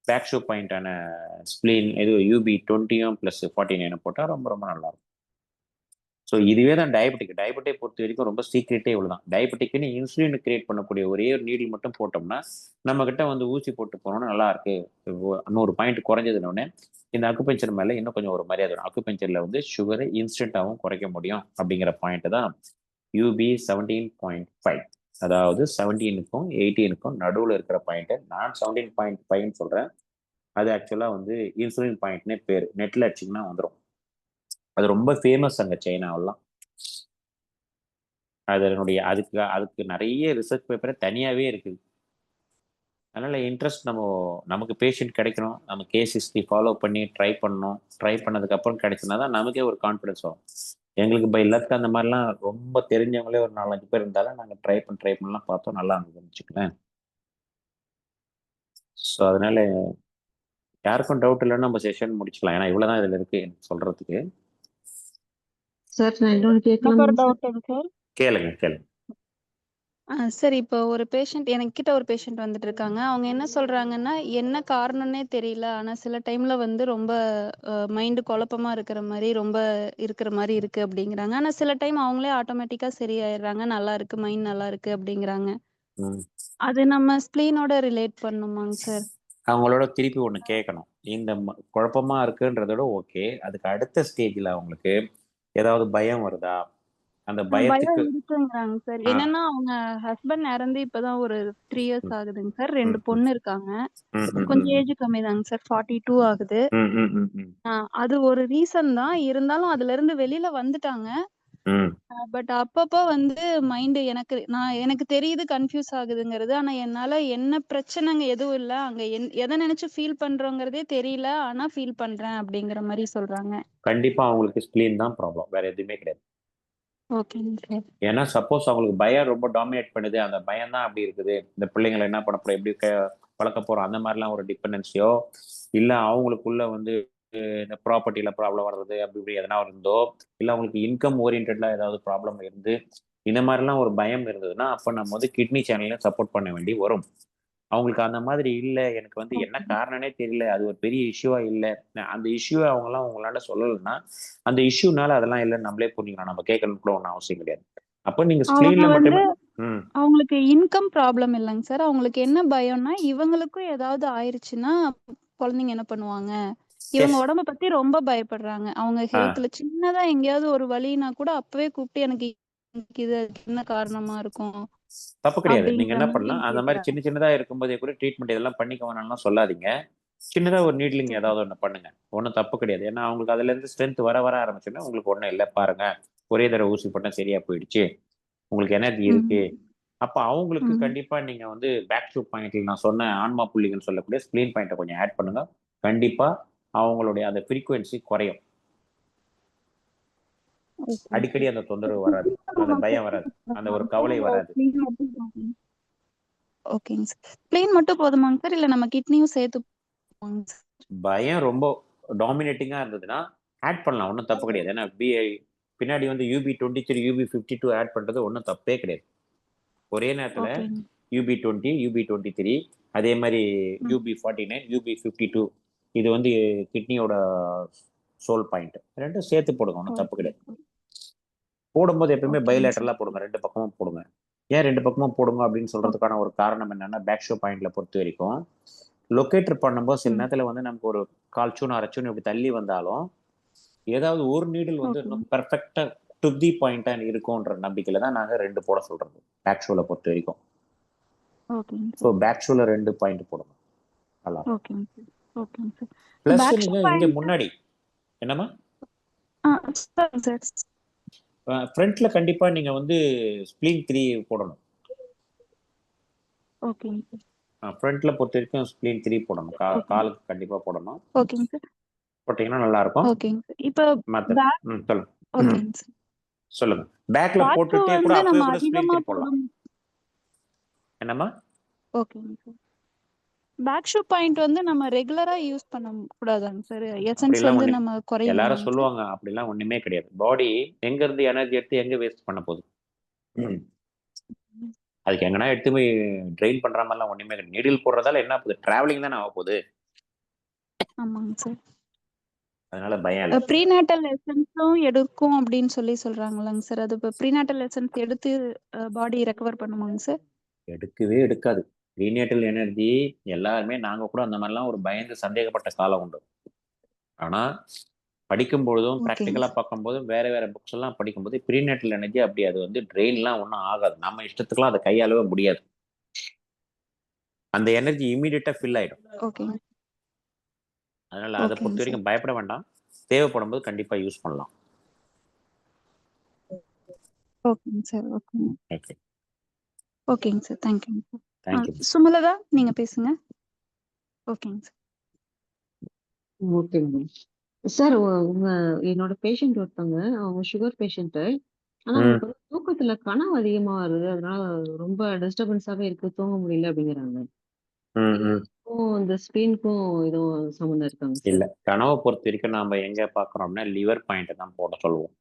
பேக் ஷோ பாயிண்டான ஸ்ப்ளீன் UB20 + 49 போட்டால் ரொம்ப ரொம்ப நல்லாயிருக்கும். ஸோ இதுவே தான் டயபெட்டை பொறுத்த வரைக்கும் ரொம்ப சீக்ரெட்டே இவ்வளோ தான். டயபெட்டிக்குன்னு இன்சுலின் கிரியேட் பண்ணக்கூடிய ஒரே ஒரு நீடில் மட்டும் போட்டோம்னா நம்மக்கிட்ட வந்து ஊசி போட்டு போனோம்னா நல்லா இருக்கு, 100 பாயிண்ட் குறைஞ்சதுனோடனே இந்த அக்குபஞ்சர் மேலே இன்னும் கொஞ்சம் ஒரு மரியாதை வரும். அக்குபஞ்சரில் வந்து சுகரை இன்ஸ்டண்ட்டாகவும் குறைக்க முடியும் அப்படிங்கிற பாயிண்ட் தான் UB17.5. அதாவது 17க்கும் 18க்கும் நடுவில் இருக்கிற பாயிண்ட்டு. நான் 17.5ன்னு சொல்கிறேன். அது ஆக்சுவலாக வந்து இன்சுலின் பாயிண்ட்னே பேர். நெட்டில் அடிச்சிங்கன்னா வந்துடும். அது ரொம்ப ஃபேமஸ் அங்கே சைனாவெல்லாம். அதனுடைய அதுக்கு நிறைய ரிசர்ச் பேப்பரை தனியாகவே இருக்குது. அதனால் இன்ட்ரெஸ்ட் நமக்கு பேஷண்ட் கிடைக்கணும், நம்ம K60 ஃபாலோ பண்ணி ட்ரை பண்ணணும். ட்ரை பண்ணதுக்கப்புறம் கிடைச்சினா தான் நமக்கே ஒரு கான்ஃபிடன்ஸ் வரும். எங்களுக்கு பை லக் அந்த மாதிரிலாம் ரொம்ப தெரிஞ்சவங்களே ஒரு 4-5 பேர் இருந்தாலும் நாங்கள் ட்ரை பண்ணலாம் பார்த்தோம், நல்லா இருந்ததுன்னு வச்சுக்கலேன். ஸோ அதனால யாருக்கும் டவுட் இல்லைன்னு நம்ம செஷன் முடிச்சுக்கலாம். ஏன்னா இவ்வளோதான் இதில் இருக்குது எனக்கு சொல்கிறதுக்கு. சார் நான் இன்னொன்று எனக்கு கேட்கலாமா ஒரு சார்? டவுட்டுங்க சார். கேளுங்க. சார் இப்போ ஒரு பேஷண்ட் என்கிட்ட ஒரு பேஷண்ட் வந்துட்டு இருக்காங்க. அவங்க என்ன சொல்றாங்கன்னா, என்ன காரணம்னே தெரியல. ஆனா சில டைம்ல வந்து ரொம்ப மைண்ட் குழப்பமா இருக்கிற மாதிரி இருக்கு அப்படிங்கிறாங்க. ஆனா சில டைம் அவங்களே ஆட்டோமேட்டிக்கா சரியாயிடுறாங்க. நல்லா இருக்கு, மைண்ட் நல்லா இருக்கு அப்படிங்கிறாங்க. ம். அது நம்ம ஸ்ப்ளீனோட ரிலேட் பண்ணுமாங்க சார்? அவங்களோட திருப்பி ஒன்று கேட்கணும். இந்த குழப்பமா இருக்குன்றதோட ஓகே, அதுக்கு அடுத்த ஸ்டேஜில் அவங்களுக்கு ஏதாவது பயம் வருதா? அந்த பயம் பயத்துக்கு இருக்குங்கிறாங்க சார். ஆ என்னன்னா அவங்க ஹஸ்பண்ட் இறந்து இப்பதான் ஒரு 3 இயர்ஸ் ம், ஆகுதுங்க சார். ம், 2 ம், பொண்ணு இருக்காங்க. ம், ம், கொஞ்சம் ம், ஏஜ் கம்மிதாங்க சார். 42 ஆகுது. ம், ம், ம், ம், அது ஒரு ரீசன் தான். இருந்தாலும் அதுல இருந்து வெளியில வந்துட்டாங்க. ம். பட் அப்பப்போ வந்து மைண்ட் எனக்கு தெரியுது கன்ஃபியூஸ் ஆகுதுங்கிறது. ஆனா என்னால என்ன பிரச்சனைங்க எதுவும் இல்ல. அங்க எதை நினைச்சு ஃபீல் பண்றோங்கிறதே தெரியல. ஆனா ஃபீல் பண்றேன் அப்படிங்கிற மாதிரி சொல்றாங்க. கண்டிப்பா அவங்களுக்கு ஸ்ப்ளீன் தான் ப்ராப்ளம், வேற எதுவுமே கிடையாது. ஓகேங்க சார். ஏன்னா சப்போஸ் அவங்களுக்கு பயம் ரொம்ப டாமினேட் பண்ணுது, அந்த பயம் தான் அப்படி இருக்குது. இந்த பிள்ளைங்களை என்ன பண்ண போறோம், எப்படி வளர்க்க போறோம், அந்த மாதிரிலாம் ஒரு டிபெண்டன்சியோ இல்லை அவங்களுக்குள்ள வந்து இந்த ப்ராப்பர்ட்டியில் ப்ராப்ளம் வர்றது அப்படி இப்படி எதனா இருந்தோ, இல்லை அவங்களுக்கு இன்கம் ஓரியன்டா ஏதாவது ப்ராப்ளம் இருந்து இந்த மாதிரிலாம் ஒரு பயம் இருந்ததுன்னா அப்போ நம்ம வந்து கிட்னி சேனலையும் சப்போர்ட் பண்ண வேண்டி வரும். அவங்களுக்கு அந்த மாதிரி இல்லை, எனக்கு வந்து என்ன காரணம்னே தெரியல, அது ஒரு பெரிய இஷ்யூவா இல்லை, அந்த இஷ்யூவை உங்களால சொல்லலைன்னா அந்த இஷ்யூனால அதெல்லாம் இல்லைன்னு நம்மளே புரிஞ்சுக்கலாம். நம்ம கேட்கணும் கூட ஒன்றும் அவசியம் கிடையாது. அப்போ நீங்க அவங்க ஸ்க்ரீன்ல வந்து மட்டுமே ம் அவங்களுக்கு இன்கம் ப்ராப்ளம் இல்லைங்க சார். அவங்களுக்கு என்ன பயம்னா, இவங்களுக்கும் ஏதாவது ஆயிருச்சுன்னா குழந்தைங்க என்ன பண்ணுவாங்க? இவங்க எஸ் உடம்ப பத்தி ரொம்ப பயப்படுறாங்க. அவங்க ஆ ஹெல்த்ல சின்னதா எங்கேயாவது ஒரு வலினா கூட அப்பவே கூப்பிட்டு எனக்கு இது என்ன காரணமா இருக்கும் தப்பு கிடையாது. நீங்க அப்படிங்கிற என்ன மாதிரி பண்ணலாம், அந்த மாதிரி கேக்குறாங்க. சின்னதா இருக்கும்போதே கூட ட்ரீட்மெண்ட் இதெல்லாம் பண்ணிக்க வேணாம்லாம் சொல்லாதீங்க. சின்னதா ஒரு நீட்லிங் ஏதாவது ஒன்று பண்ணுங்க, ஒன்றும் தப்பு கிடையாது. ஏன்னா அவங்களுக்கு அதுல இருந்து ஸ்ட்ரென்த் வர ஆரம்பிச்சுன்னா உங்களுக்கு ஒன்றும் இல்லை, பாருங்க ஒரே தடவை ஊசி போட்டா சரியா போயிடுச்சு, உங்களுக்கு எனர்ஜி இருக்கு. ம். அப்ப அவங்களுக்கு ம். கண்டிப்பா நீங்க வந்து பேக் ஷூ பாயிண்ட்ல நான் சொன்ன ஆன்மா புள்ளிகள் சொல்லக்கூடிய ஸ்பிளீன் பாயிண்ட்டை கொஞ்சம் ஆட் பண்ணுங்க. கண்டிப்பா அவங்களுடைய அந்த ஃப்ரீக்குவென்சி குறையும். ஓகே. அடிக்கடி அந்த தொந்தரவு வராது, அந்த பயம் வராது, அந்த ஒரு கவலை வராது. ஓகேங்க சார். ஸ்ப்ளீன் மட்டும் போதுமாங்க சார்? இல்ல நம்ம கிட்னியும் சேர்த்து போதுமாங்க சார்? பயம் ரொம்ப டாமினேட்டிங்கா இருந்ததுன்னா ஆட் பண்ணலாம், ஒன்றும் தப்பு கிடையாது. ஏன்னா பின்னாடி வந்து UB23 UB52 ஆட் பண்றது ஒன்றும் தப்பே கிடையாது. ஒரே நேரத்துல ஓகேங்க. UB20 UB23 அதே மாதிரி ம். UB49 UB52 இது வந்து கிட்னியோட சோல் பாயிண்ட், ரெண்டும் சேர்த்து போடுங்க, ஒன்றும் தப்பு ஓகே. கிடையாது. போடும்போது எப்பவுமே ஓகேங்க சார். பைலேட்டரலா போடுங்க, 2 பக்கமும் போடுங்க. ஏன் 2 பக்கமும் போடுங்க அப்படின்னு சொல்றதுக்கான ஒரு காரணம் என்னன்னா, பேக் ஷோ பாயிண்ட்ல பொறுத்த வரைக்கும் லொக்கேட்டர் பண்ணும்போது சில நேரத்துல வந்து நமக்கு ஒரு 1/4 சூன் 1/2 சூன் இப்படி தள்ளி வந்தாலும் ஏதாவது ஒரு நீடில் வந்து ஓகே இன்னும் பெர்ஃபெக்டா டு தி பாயிண்டா இருக்கும்ன்ற நம்பிக்கையில தான் நாங்க 2 போட சொல்றது பேக் ஷோல பொறுத்த வரைக்கும். ஓகேங்க ஸோ சார். பேக் ஷோல 2 பாயிண்ட் போடணும். நல்லா ஓகேங்க சார். ஓகேங்க சார். பிளஸ் பேக் ஷோ நீங்க இங்க பாயிண்ட் முன்னாடி என்னமா சொல்லுங்க சார். ஃப்ரண்ட்ல கண்டிப்பா நீங்க வந்து ஸ்ப்ளீன் 3 போடணும். ஓகேங்க சார். ஃப்ரண்ட்ல பொறுத்த வரைக்கும் ஸ்ப்ளீன் 3 போடணும். ஓகேங்க காலுக்கு கண்டிப்பா போடணும். ஓகேங்க சார். போட்டீங்கன்னா நல்லா இருக்கும். ஓகேங்க சார். இப்போ மத்த பேக் சொல்லுங்க. ஓகேங்க சார். சொல்லுங்க. பேக்ல பேக் ஷூ போட்டுட்டே கூட வந்து அப்பவே நம்ம கூட ஸ்ப்ளீன் அதிகமா 3 போடலாம். என்னம்மா? ஓகேங்க சார். பேக் ஷூ பாயிண்ட் வந்து நம்ம ரெகுலரா யூஸ் பண்ண கூடாதாங்க சார்? எசன்ஸ் அப்படிலாம் வந்து ஒண்ணு நம்ம எல்லாரும் குறையுமாங்க சார்? சொல்லுவாங்க. அப்படிலாம் ஒண்ணுமே கிடையாது. பாடி எங்க இருந்து எனர்ஜி எடுத்து எங்க வேஸ்ட் பண்ண போகுது? அதுக்கு எங்கன்னா எடுத்து போய் ட்ரெயின் பண்ற மாதிரிலாம் ஒண்ணுமே கிடையாது. நீடில் போடுறதால என்ன போகுது? டிராவலிங் தானே ஆக போகுது. ஆமாங்க சார். அதனால பயம் இல்லை. ப்ரீநாட்டல் எசன்ஸும் எடுக்கும் அப்படின்னு சொல்றாங்களாங்க சார். அது இப்போ ப்ரீநாட்டல் எசன்ஸ் எடுத்து பாடி ரெக்கவர் பண்ணுமாங்க சார்? எடுக்கவே எடுக்காது. ப்ரீநேட்டல் எனர்ஜி எல்லாருமே நாங்க கூட அந்த மாதிரிலாம் ஒரு பயந்து சந்தேகப்பட்ட காலம் உண்டு. ஆனா படிக்கும் பொழுதும் ஓகேங்க ப்ராக்டிக்கலா சார். பார்க்கும்போதும் வேற வேற புக்ஸ் எல்லாம் படிக்கும்போது ப்ரீநேட்டல் எனர்ஜி அப்படி அது வந்து ட்ரெயின்லாம் ஒன்றும் ஆகாது. நம்ம இஷ்டத்துக்குலாம் அதை கையாளவே முடியாது. அந்த எனர்ஜி இமீடியட்டா ஃபில் ஆயிடும். ஓகேங்க. அதனால அதை ஓகேங்க பொறுத்த சார். வரைக்கும் பயப்பட வேண்டாம். தேவைப்படும் போது கண்டிப்பா யூஸ் பண்ணலாம். ஓகேங்க சார். ஓகேங்க. ஓகே, ஓகேங்க சார். தேங்க்யூங்க சார். தேங்க்யூ. சுமலதா நீங்க பேசுங்க. ஓகேங்க சார். ஓகேங்க சார். உங்க என்னோட பேஷண்ட் ஒருத்தவங்க, அவங்க சுகர் பேஷண்ட். ஆனா ம் அவங்களுக்கு வந்து தூக்கத்துல கனவு அதிகமா வருது. அதனால ரொம்ப டிஸ்டர்பன்ஸாவே இருக்கு, தூங்க முடியல அப்படிங்கிறாங்க. ம் ம் இதுக்கும் இந்த ஸ்பெயினுக்கும் எதுவும் சம்மந்தம் இருக்காங்க இல்ல, சார்? கனவை பொறுத்த வரைக்கும் நாம எங்க பாக்குறோம்னா லிவர் பாயிண்ட் தான் போட சொல்லுவோம்.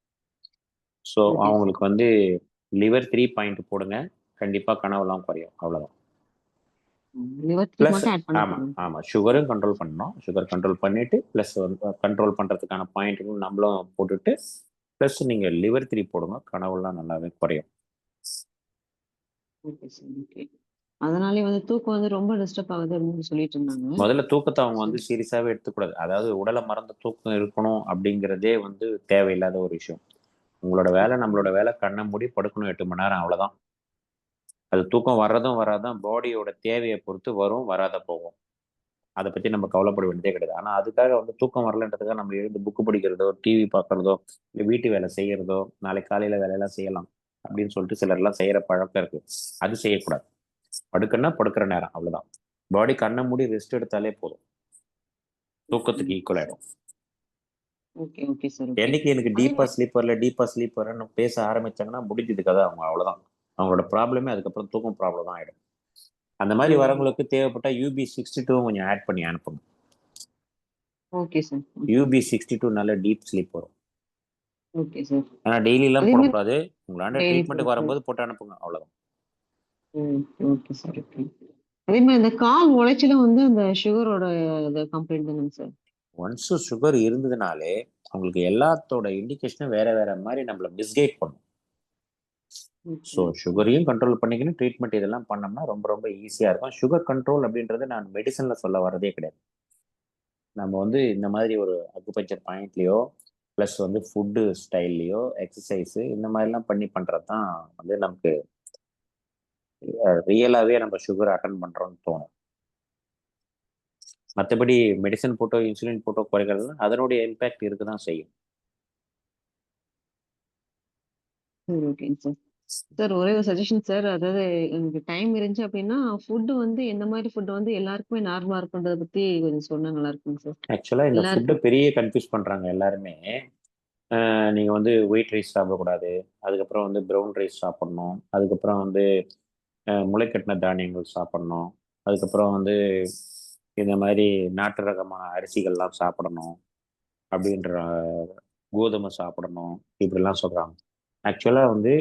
So okay sir. அவங்களுக்கு வந்து லிவர் 3 பாயிண்ட் போடுங்க. கண்டிப்பா கனவுலாம் குறையும். அவ்வளவுதான். லிவர் த்ரீ பிளஸ் மட்டும் ஆட் பண்ண ஆமா போதும். ஆமா சுகரும் கண்ட்ரோல் பண்ணணும். சுகர் கண்ட்ரோல் பண்ணிட்டு பிளஸ் வந்து கண்ட்ரோல் பண்றதுக்கான பாயிண்ட்டும் நம்மளும் போட்டுட்டு பிளஸ் நீங்க லிவர் 3 போடுங்க. கனவுலாம் நல்லாவே குறையும். Okay sir. ஓகே. அதனாலே வந்து தூக்கம் வந்து ரொம்ப டிஸ்டர்ப் ஆகுது அப்படின்னு சொல்லிட்டு இருந்தாங்க. முதல்ல தூக்கத்தை அவங்க வந்து சரி. சீரியஸாவே எடுத்துக்கூடாது. அதாவது உடலை மறந்த தூக்கம் இருக்கணும் அப்படிங்கிறதே வந்து தேவையில்லாத ஒரு விஷயம். உங்களோட வேலை நம்மளோட வேலை, கண்ணை மூடி படுக்கணும் 8 மணி நேரம், அவ்வளவுதான். அது தூக்கம் வர்றதும் வராதான் பாடியோட தேவையை பொறுத்து வரும், வராத போகும். அதை பத்தி நம்ம கவலைப்பட வேண்டியதே கிடையாது. ஆனா அதுக்காக வந்து தூக்கம் வரலன்றதுக்காக நம்ம எழுந்து புக்கு படிக்கிறதோ, டிவி பார்க்கறதோ, இல்லை வீட்டு வேலை செய்யறதோ, நாளைக்கு காலையில வேலையெல்லாம் செய்யலாம் அப்படின்னு சொல்லிட்டு சிலர் எல்லாம் செய்யற பழக்கம் இருக்கு. அது செய்யக்கூடாது. படுக்கன்னா படுக்கிற நேரம், அவ்வளவுதான். பாடி கண்ணை மூடி ரெஸ்ட் எடுத்தாலே போதும், தூக்கத்துக்கு ஈக்குவல் ஆயிடும். Okay okay sir. ஓகே. என்னைக்கு எனக்கு அதே டீப்பா ஸ்லீப் வரன்னு பேச ஆரம்பிச்சாங்கன்னா முடிஞ்சது கதை. அவங்க அவ்வளவுதான். அவங்களோட ப்ராப்ளமே அதுக்கப்புறம் தூக்கம் ப்ராப்ளம் தான் ஆயிடும். அந்த மாதிரி வரவங்களுக்கு தேவைப்பட்டா UB62 கொஞ்சம் ஆட் பண்ணி அனுப்புங்க. Okay sir. UB62 நல்ல டீப் ஸ்லீப் வரும். Okay sir. ஆனா டெய்லி எல்லாம் அதே மாதிரி போடக்கூடாது. உங்களாண்ட டெய்லி ட்ரீட்மெண்ட்டுக்கு போடக்கூடாது. வரும்போது போட்டு அனுப்புங்க, அவ்வளவுதான். Okay sir. ஓகே. அதே மாதிரி இந்த கால் உளைச்சலும் வந்து அந்த சுகரோட கம்ப்ளைண்ட் தானேங்க சார்? ஒன்ஸ் சுகர் இருந்ததுனாலே அவங்களுக்கு எல்லாத்தோட இண்டிகேஷனும் வேற வேற மாதிரி நம்மள மிஸ்கைட் பண்ணும். So okay. சுகரையும் கண்ட்ரோல் பண்ணிக்கணும், ட்ரீட்மெண்ட் இதெல்லாம் பண்ணோம்னா ரொம்ப ரொம்ப ஈஸியா இருக்கும். சுகர் கண்ட்ரோல் அப்படின்றது நான் மெடிசன்ல சொல்ல வரதே கிடையாது. நம்ம வந்து இந்த மாதிரி ஒரு அக்குபஞ்சர் பாயிண்ட்லயோ ப்ளஸ் வந்து ஃபுட்டு ஸ்டைல்லையோ எக்ஸசைஸு இந்த மாதிரிலாம் பண்ணி பண்ணுறது தான் வந்து நமக்கு ரியலாகவே நம்ம சுகர் அட்டன் பண்ணுறோம்னு தோணும். மற்றபடி மெடிசன் போட்டோ இன்சுலின் போட்டோ குறைக்கிறது அதனுடைய இம்பேக்ட் இருக்க தான் செய்யும். சரி ஓகேங்க சார். சார் ஒரே ஒரு சஜஷன் சார். அதாவது எனக்கு டைம் இருந்துச்சு அப்படின்னா ஃபுட் வந்து எந்த மாதிரி ஃபுட் வந்து எல்லாருக்குமே நார்மலா இருக்குன்றத பத்தி கொஞ்சம் சொன்னா நல்லா இருக்குங்க சார். ஆக்சுவலாக இந்த ஃபுட்டை எல்லாருக்கும். பெரிய கன்ஃபியூஸ் பண்ணுறாங்க எல்லாருமே. நீங்கள் வந்து ஒயிட் ரைஸ் சாப்பிடக்கூடாது, அதுக்கப்புறம் வந்து ப்ரௌன் ரைஸ் சாப்பிடணும், அதுக்கப்புறம் வந்து முளைக்கட்டின தானியங்கள் சாப்பிடணும், அதுக்கப்புறம் வந்து இந்த மாதிரி நாட்டு ரகமான அரிசிகள்லாம் சாப்பிடணும், அப்படின்ற கோதுமை சாப்பிடணும், இப்படிலாம் சொல்கிறாங்க. ஆக்சுவலாக வந்து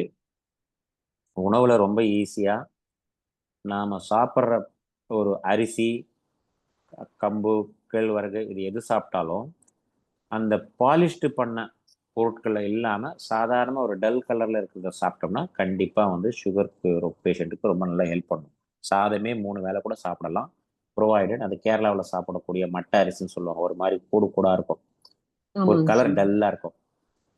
உணவில் ரொம்ப ஈஸியாக நாம் சாப்பிட்ற ஒரு அரிசி, கம்பு, கேழ்வரகு இது எது சாப்பிட்டாலும் அந்த பாலிஷ்டு பண்ண பொருட்கள் இல்லாமல் சாதாரண ஒரு டல் கலரில் இருக்கிறத சாப்பிட்டோம்னா கண்டிப்பாக வந்து சுகருக்கு பேஷண்ட்டுக்கு ரொம்ப நல்லா ஹெல்ப் பண்ணும். சாதமே 3 வேளை கூட சாப்பிடலாம். ப்ரொவைடட் அது கேரளாவில் சாப்பிடக்கூடிய மட்டை அரிசின்னு சொல்லுவாங்க. ஒரு மாதிரி கூடு கூடாக இருக்கும், ஒரு ஆமாங்க கலர் சார். டல்லாக இருக்கும்.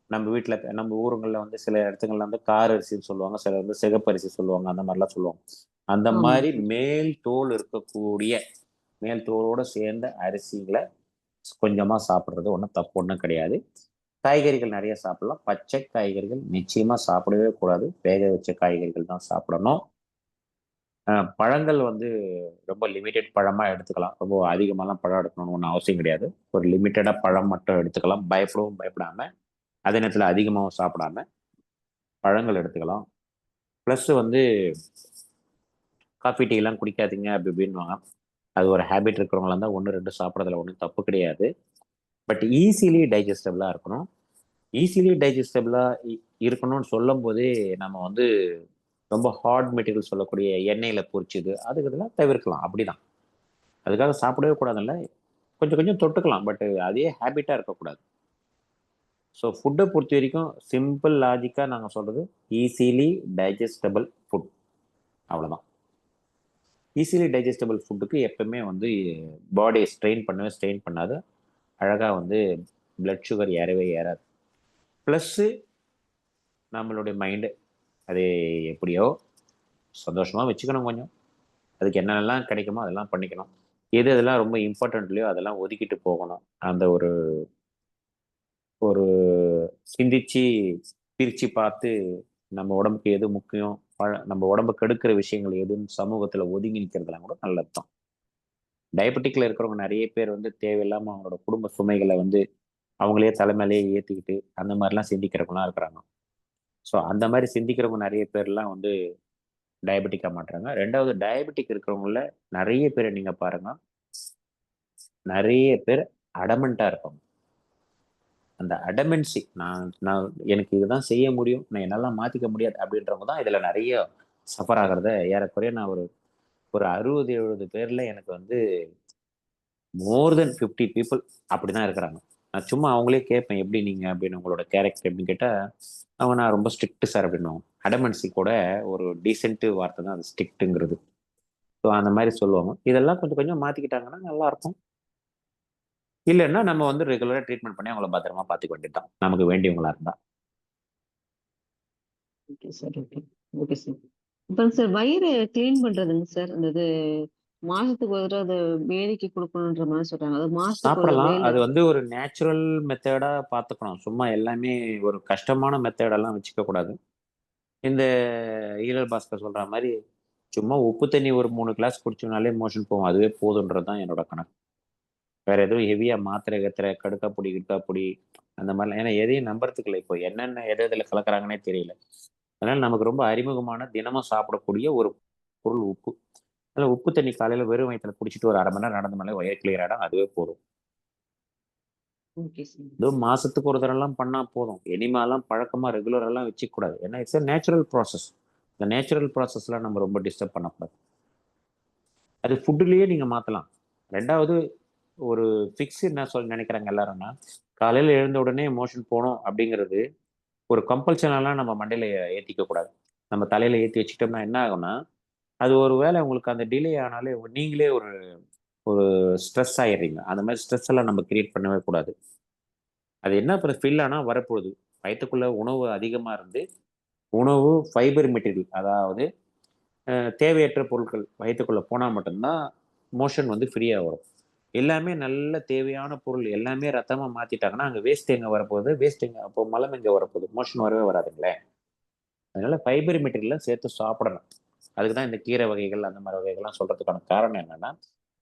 நம்ம வீட்டில் நம்ம ஊருங்களில் வந்து சில இடத்துங்கள்ல வந்து கார அரிசின்னு சொல்லுவாங்க, சில வந்து சிகப்பு அரிசி சொல்லுவாங்க, அந்த மாதிரிலாம் சொல்லுவாங்க. அந்த ஆமாங்க மாதிரி சார். மேல் தோல் இருக்கக்கூடிய மேல் தோலோட சேர்ந்த அரிசிகளை கொஞ்சமாக சாப்பிட்றது ஒன்றும் தப்பு ஒன்றும் கிடையாது. காய்கறிகள் நிறைய சாப்பிடலாம். பச்சை காய்கறிகள் நிச்சயமா சாப்பிடவே கூடாது. வேக வச்ச காய்கறிகள் தான் சாப்பிடணும். பழங்கள் வந்து ரொம்ப லிமிட்டெட் பழமா எடுத்துக்கலாம். ரொம்ப அதிகமாலாம் பழம் எடுக்கணும்னு ஒன்றும் அவசியம் கிடையாது. ஒரு லிமிட்டடா பழம் மட்டும் எடுத்துக்கலாம். பயப்படவும் பயப்படாம, அதே நேரத்தில் அதிகமாகவும் சாப்பிடாம பழங்கள் எடுத்துக்கலாம். ப்ளஸ் வந்து காஃபி டீ எல்லாம் குடிக்காதீங்க அப்படி இப்படின்னுவாங்க. அது ஒரு ஹேபிட் இருக்கிறவங்களா இருந்தால் 1, 2 சாப்பிட்றதுல ஒன்றும் தப்பு கிடையாது. பட் ஈஸிலி டைஜஸ்டபிளாக இருக்கணும். ஈஸிலி டைஜஸ்டபிளாக இருக்கணும்னு சொல்லும் போதே நம்ம வந்து ரொம்ப ஹார்ட் மெட்டீரியல் சொல்லக்கூடிய எண்ணெயில் பொரிச்சுது அதுக்கு இதெல்லாம் தவிர்க்கலாம். அப்படிதான். அதுக்காக சாப்பிடவே கூடாதுல்ல, கொஞ்சம் கொஞ்சம் தொட்டுக்கலாம். பட் அதே ஹேபிட்டாக இருக்கக்கூடாது. ஸோ ஃபுட்டை பொறுத்த வரைக்கும் சிம்பிள் லாஜிக்காக நாங்கள் சொல்கிறது ஈஸிலி டைஜஸ்டபிள் ஃபுட், அவ்வளோதான். ஈஸிலி டைஜஸ்டபிள் ஃபுட்டுக்கு எப்பவுமே வந்து பாடியை ஸ்ட்ரெயின் பண்ணாது. அழகாக வந்து பிளட் சுகர் ஏறவே ஏறாது. ப்ளஸ்ஸு நம்மளுடைய மைண்டு அது எப்படியோ சந்தோஷமாக வச்சுக்கணும். கொஞ்சம் அதுக்கு என்னென்னலாம் கிடைக்குமோ அதெல்லாம் பண்ணிக்கணும். எது அதெல்லாம் ரொம்ப இம்பார்ட்டன்ட்லையோ அதெல்லாம் ஒதுக்கிட்டு போகணும். அந்த ஒரு ஒரு சிந்திச்சு பிரித்து பார்த்து நம்ம உடம்புக்கு எது முக்கியம், நம்ம உடம்பு கெடுக்கிற விஷயங்கள் எதுன்னு சமூகத்தில் ஒதுங்கி நிற்கிறதுலாம் கூட நல்லது தான். டயபெட்டிக்ல இருக்கிறவங்க நிறைய பேர் வந்து தேவையில்லாமல் அவங்களோட குடும்ப சுமைகளை வந்து அவங்களே தலைமையிலேயே ஏற்றிக்கிட்டு அந்த மாதிரிலாம் சிந்திக்கிறவங்களாம் இருக்கிறாங்க. ஸோ அந்த மாதிரி சிந்திக்கிறவங்க நிறைய பேர்லாம் வந்து டயபெட்டிக்காக மாட்டுறாங்க. ரெண்டாவது டயபெட்டிக் இருக்கிறவங்கள நிறைய பேரை நீங்கள் பாருங்க, நிறைய பேர் அடமெண்ட்டாக இருப்பாங்க. அந்த அடமென்சி நான் நான் எனக்கு இதுதான் செய்ய முடியும், நான் என்னெல்லாம் மாற்றிக்க முடியாது அப்படின்றவங்க தான் இதில் நிறைய சஃபர் ஆகிறத ஏறக்குறைய நான் ஒரு 60-70 பேரில் எனக்கு வந்து மோர் தென் 50 பீப்புள் அப்படி தான் இருக்கிறாங்க. நான் சும்மா அவங்களே கேட்பேன் எப்படி நீங்கள் அப்படின்னு உங்களோட கேரக்டர் எப்படின்னு கேட்டால் அவங்க நான் ரொம்ப ஸ்ட்ரிக்ட் சார் அப்படின்னுவாங்க. அடமென்சி கூட ஒரு டீசென்ட் வார்த்தை தான் அது ஸ்ட்ரிக்ட்டுங்கிறது. ஸோ அந்த மாதிரி சொல்லுவாங்க. இதெல்லாம் கொஞ்சம் கொஞ்சம் மாற்றிக்கிட்டாங்கன்னா நல்லாயிருக்கும். இல்லைன்னா நம்ம வந்து ரெகுலராக ட்ரீட்மெண்ட் பண்ணி அவங்கள பத்திரமா பார்த்துக்க வேண்டியதுதான் நமக்கு வேண்டியவங்களா இருந்தால். Okay sir. Okay. Okay sir. அப்புறம் சார் வயிறு கிளீன் பண்றதுங்க சார். அந்த இது மாசத்துக்கு ஒரு தடவை அது வேலைக்கு கொடுக்கணுன்ற மாதிரி சொல்றாங்க. அது மாசத்துக்கு ஒரு சாப்பிடலாம். வேலை. அது வந்து ஒரு நேச்சுரல் மெத்தடாக பார்த்துக்கணும். சும்மா எல்லாமே ஒரு கஷ்டமான மெத்தடெல்லாம் வச்சுக்க கூடாது. இந்த ஈரல் பாஸ்கர் சொல்ற மாதிரி சும்மா உப்பு தண்ணி ஒரு 3 கிளாஸ் குடிச்சோம்னாலே மோஷன் போகும், அதுவே போதுன்றது தான் என்னோட கணக்கு. வேற எதுவும் ஹெவியா மாத்திரை கத்திரை கடுக்காப்பொடி கிடுக்காப்பொடி அந்த மாதிரிலாம், ஏன்னா எதையும் நம்புறதுக்கு இல்லை. இப்போ என்னென்ன எது எதில் கலக்குறாங்கன்னே தெரியல. அதனால நமக்கு ரொம்ப அறிமுகமான தினமும் சாப்பிடக்கூடிய ஒரு பொருள் உப்பு. அதில் உப்பு தண்ணி காலையில் வெறும் வயிற்றுல குடிச்சிட்டு ஒரு 1/2 மணி நேரம் நடந்தோம்னாலே வயிறு கிளியர் ஆகிடும், அதுவே போதும். Okay sir. இதுவும் மாசத்துக்கு ஒரு தடவைலாம் பண்ணா போதும். எனிமாலாம் பழக்கமா ரெகுலரெல்லாம் வச்சுக்க கூடாது. ஏன்னா இட்ஸ் a நேச்சுரல் ப்ராசஸ். இந்த நேச்சுரல் ப்ராசஸ்லாம் நம்ம ரொம்ப டிஸ்டர்ப் பண்ணக்கூடாது. அது ஃபுட்டுலேயே நீங்க மாத்தலாம். 2வது ஒரு ஃபிக்ஸ் என்ன நினைக்கிறாங்க எல்லாரும்னா, காலையில எழுந்த உடனே மோஷன் போணும் அப்படிங்கிறது ஒரு கம்பல்ஷனெல்லாம் நம்ம மண்டையில ஏத்திக்க கூடாது. நம்ம தலையில ஏத்தி வச்சுட்டோம்னா என்ன ஆகும்னா, அது ஒரு வேளை உங்களுக்கு அந்த டிலே ஆனாலே நீங்களே ஒரு ஒரு ஸ்ட்ரெஸ் ஆயிடுறீங்க. அந்த மாதிரி ஸ்ட்ரெஸ் எல்லாம் நம்ம கிரியேட் பண்ணவே கூடாது. அது என்ன ஃபில் ஆனா வரப்போகுது. வயித்துக்குள்ள உணவு அதிகமா இருந்து, உணவு ஃபைபர் மெட்டீரியல் அதாவது தேவையற்ற பொருட்கள் வயித்துக்குள்ள போனா மட்டும்தான் மோஷன் வந்து ஃப்ரீயா வரும். எல்லாமே நல்ல தேவையான பொருள் எல்லாமே ரத்தமா மாத்திட்டாங்கன்னா, அங்க வேஸ்ட் எங்க வரப்போகுது? வேஸ்ட் எங்க அப்போ மலம் எங்க வரப்போகுது? மோஷன் வரவே வராதுங்களே! அதனால ஃபைபர் மெட்டீரியல்லாம் சேர்த்து சாப்பிடணும். அதுக்கு தான் இந்த கீரை வகைகள் அந்த மாதிரி வகைகள்லாம் சொல்றதுக்கான காரணம் என்னன்னா,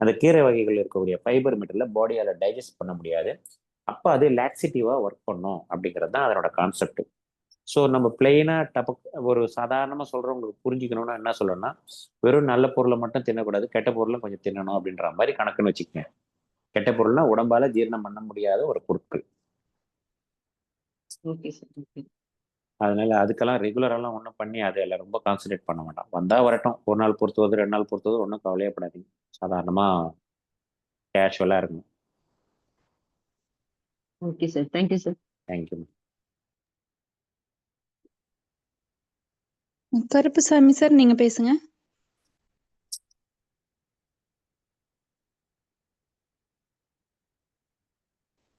அந்த கீரை வகைகள் இருக்கக்கூடிய ஃபைபர் மெட்டீரியல பாடியால டைஜஸ்ட் பண்ண முடியாது. அப்ப அது லாக்ஸேட்டிவா ஒர்க் பண்ணும் அப்படிங்கிறது தான் அதனோட கான்செப்ட். ஸோ நம்ம பிளெயினா ஒரு சாதாரணமா சொல்றவங்களுக்கு புரிஞ்சுக்கணும்னா என்ன சொல்லணும்னா, வெறும் நல்ல பொருளை மட்டும் தின்னக்கூடாது, கெட்ட பொருளும் கொஞ்சம் தின்னணும் அப்படின்ற மாதிரி கணக்குன்னு வச்சுக்கங்க. கெட்ட பொருள்னா உடம்பால ஜீரணம் பண்ண முடியாத ஒரு பொருட்கள். Okay sir. ஓகே. அதனால அதுக்கெல்லாம் ரெகுலரெல்லாம் ஒன்றும் பண்ணி அதில் ரொம்ப கான்சன்ட்ரேட் பண்ண வேண்டாம். வந்தா வரட்டும். 1 நாள் பொறுத்துவது 2 நாள் பொறுத்துவது ஒன்றும் கவலையப்படாதீங்க. சாதாரணமா கேஷுவலா இருக்கும். Okay sir. Thank you sir. Thank you. Karuppusamy sir, நீங்க பேசுங்க.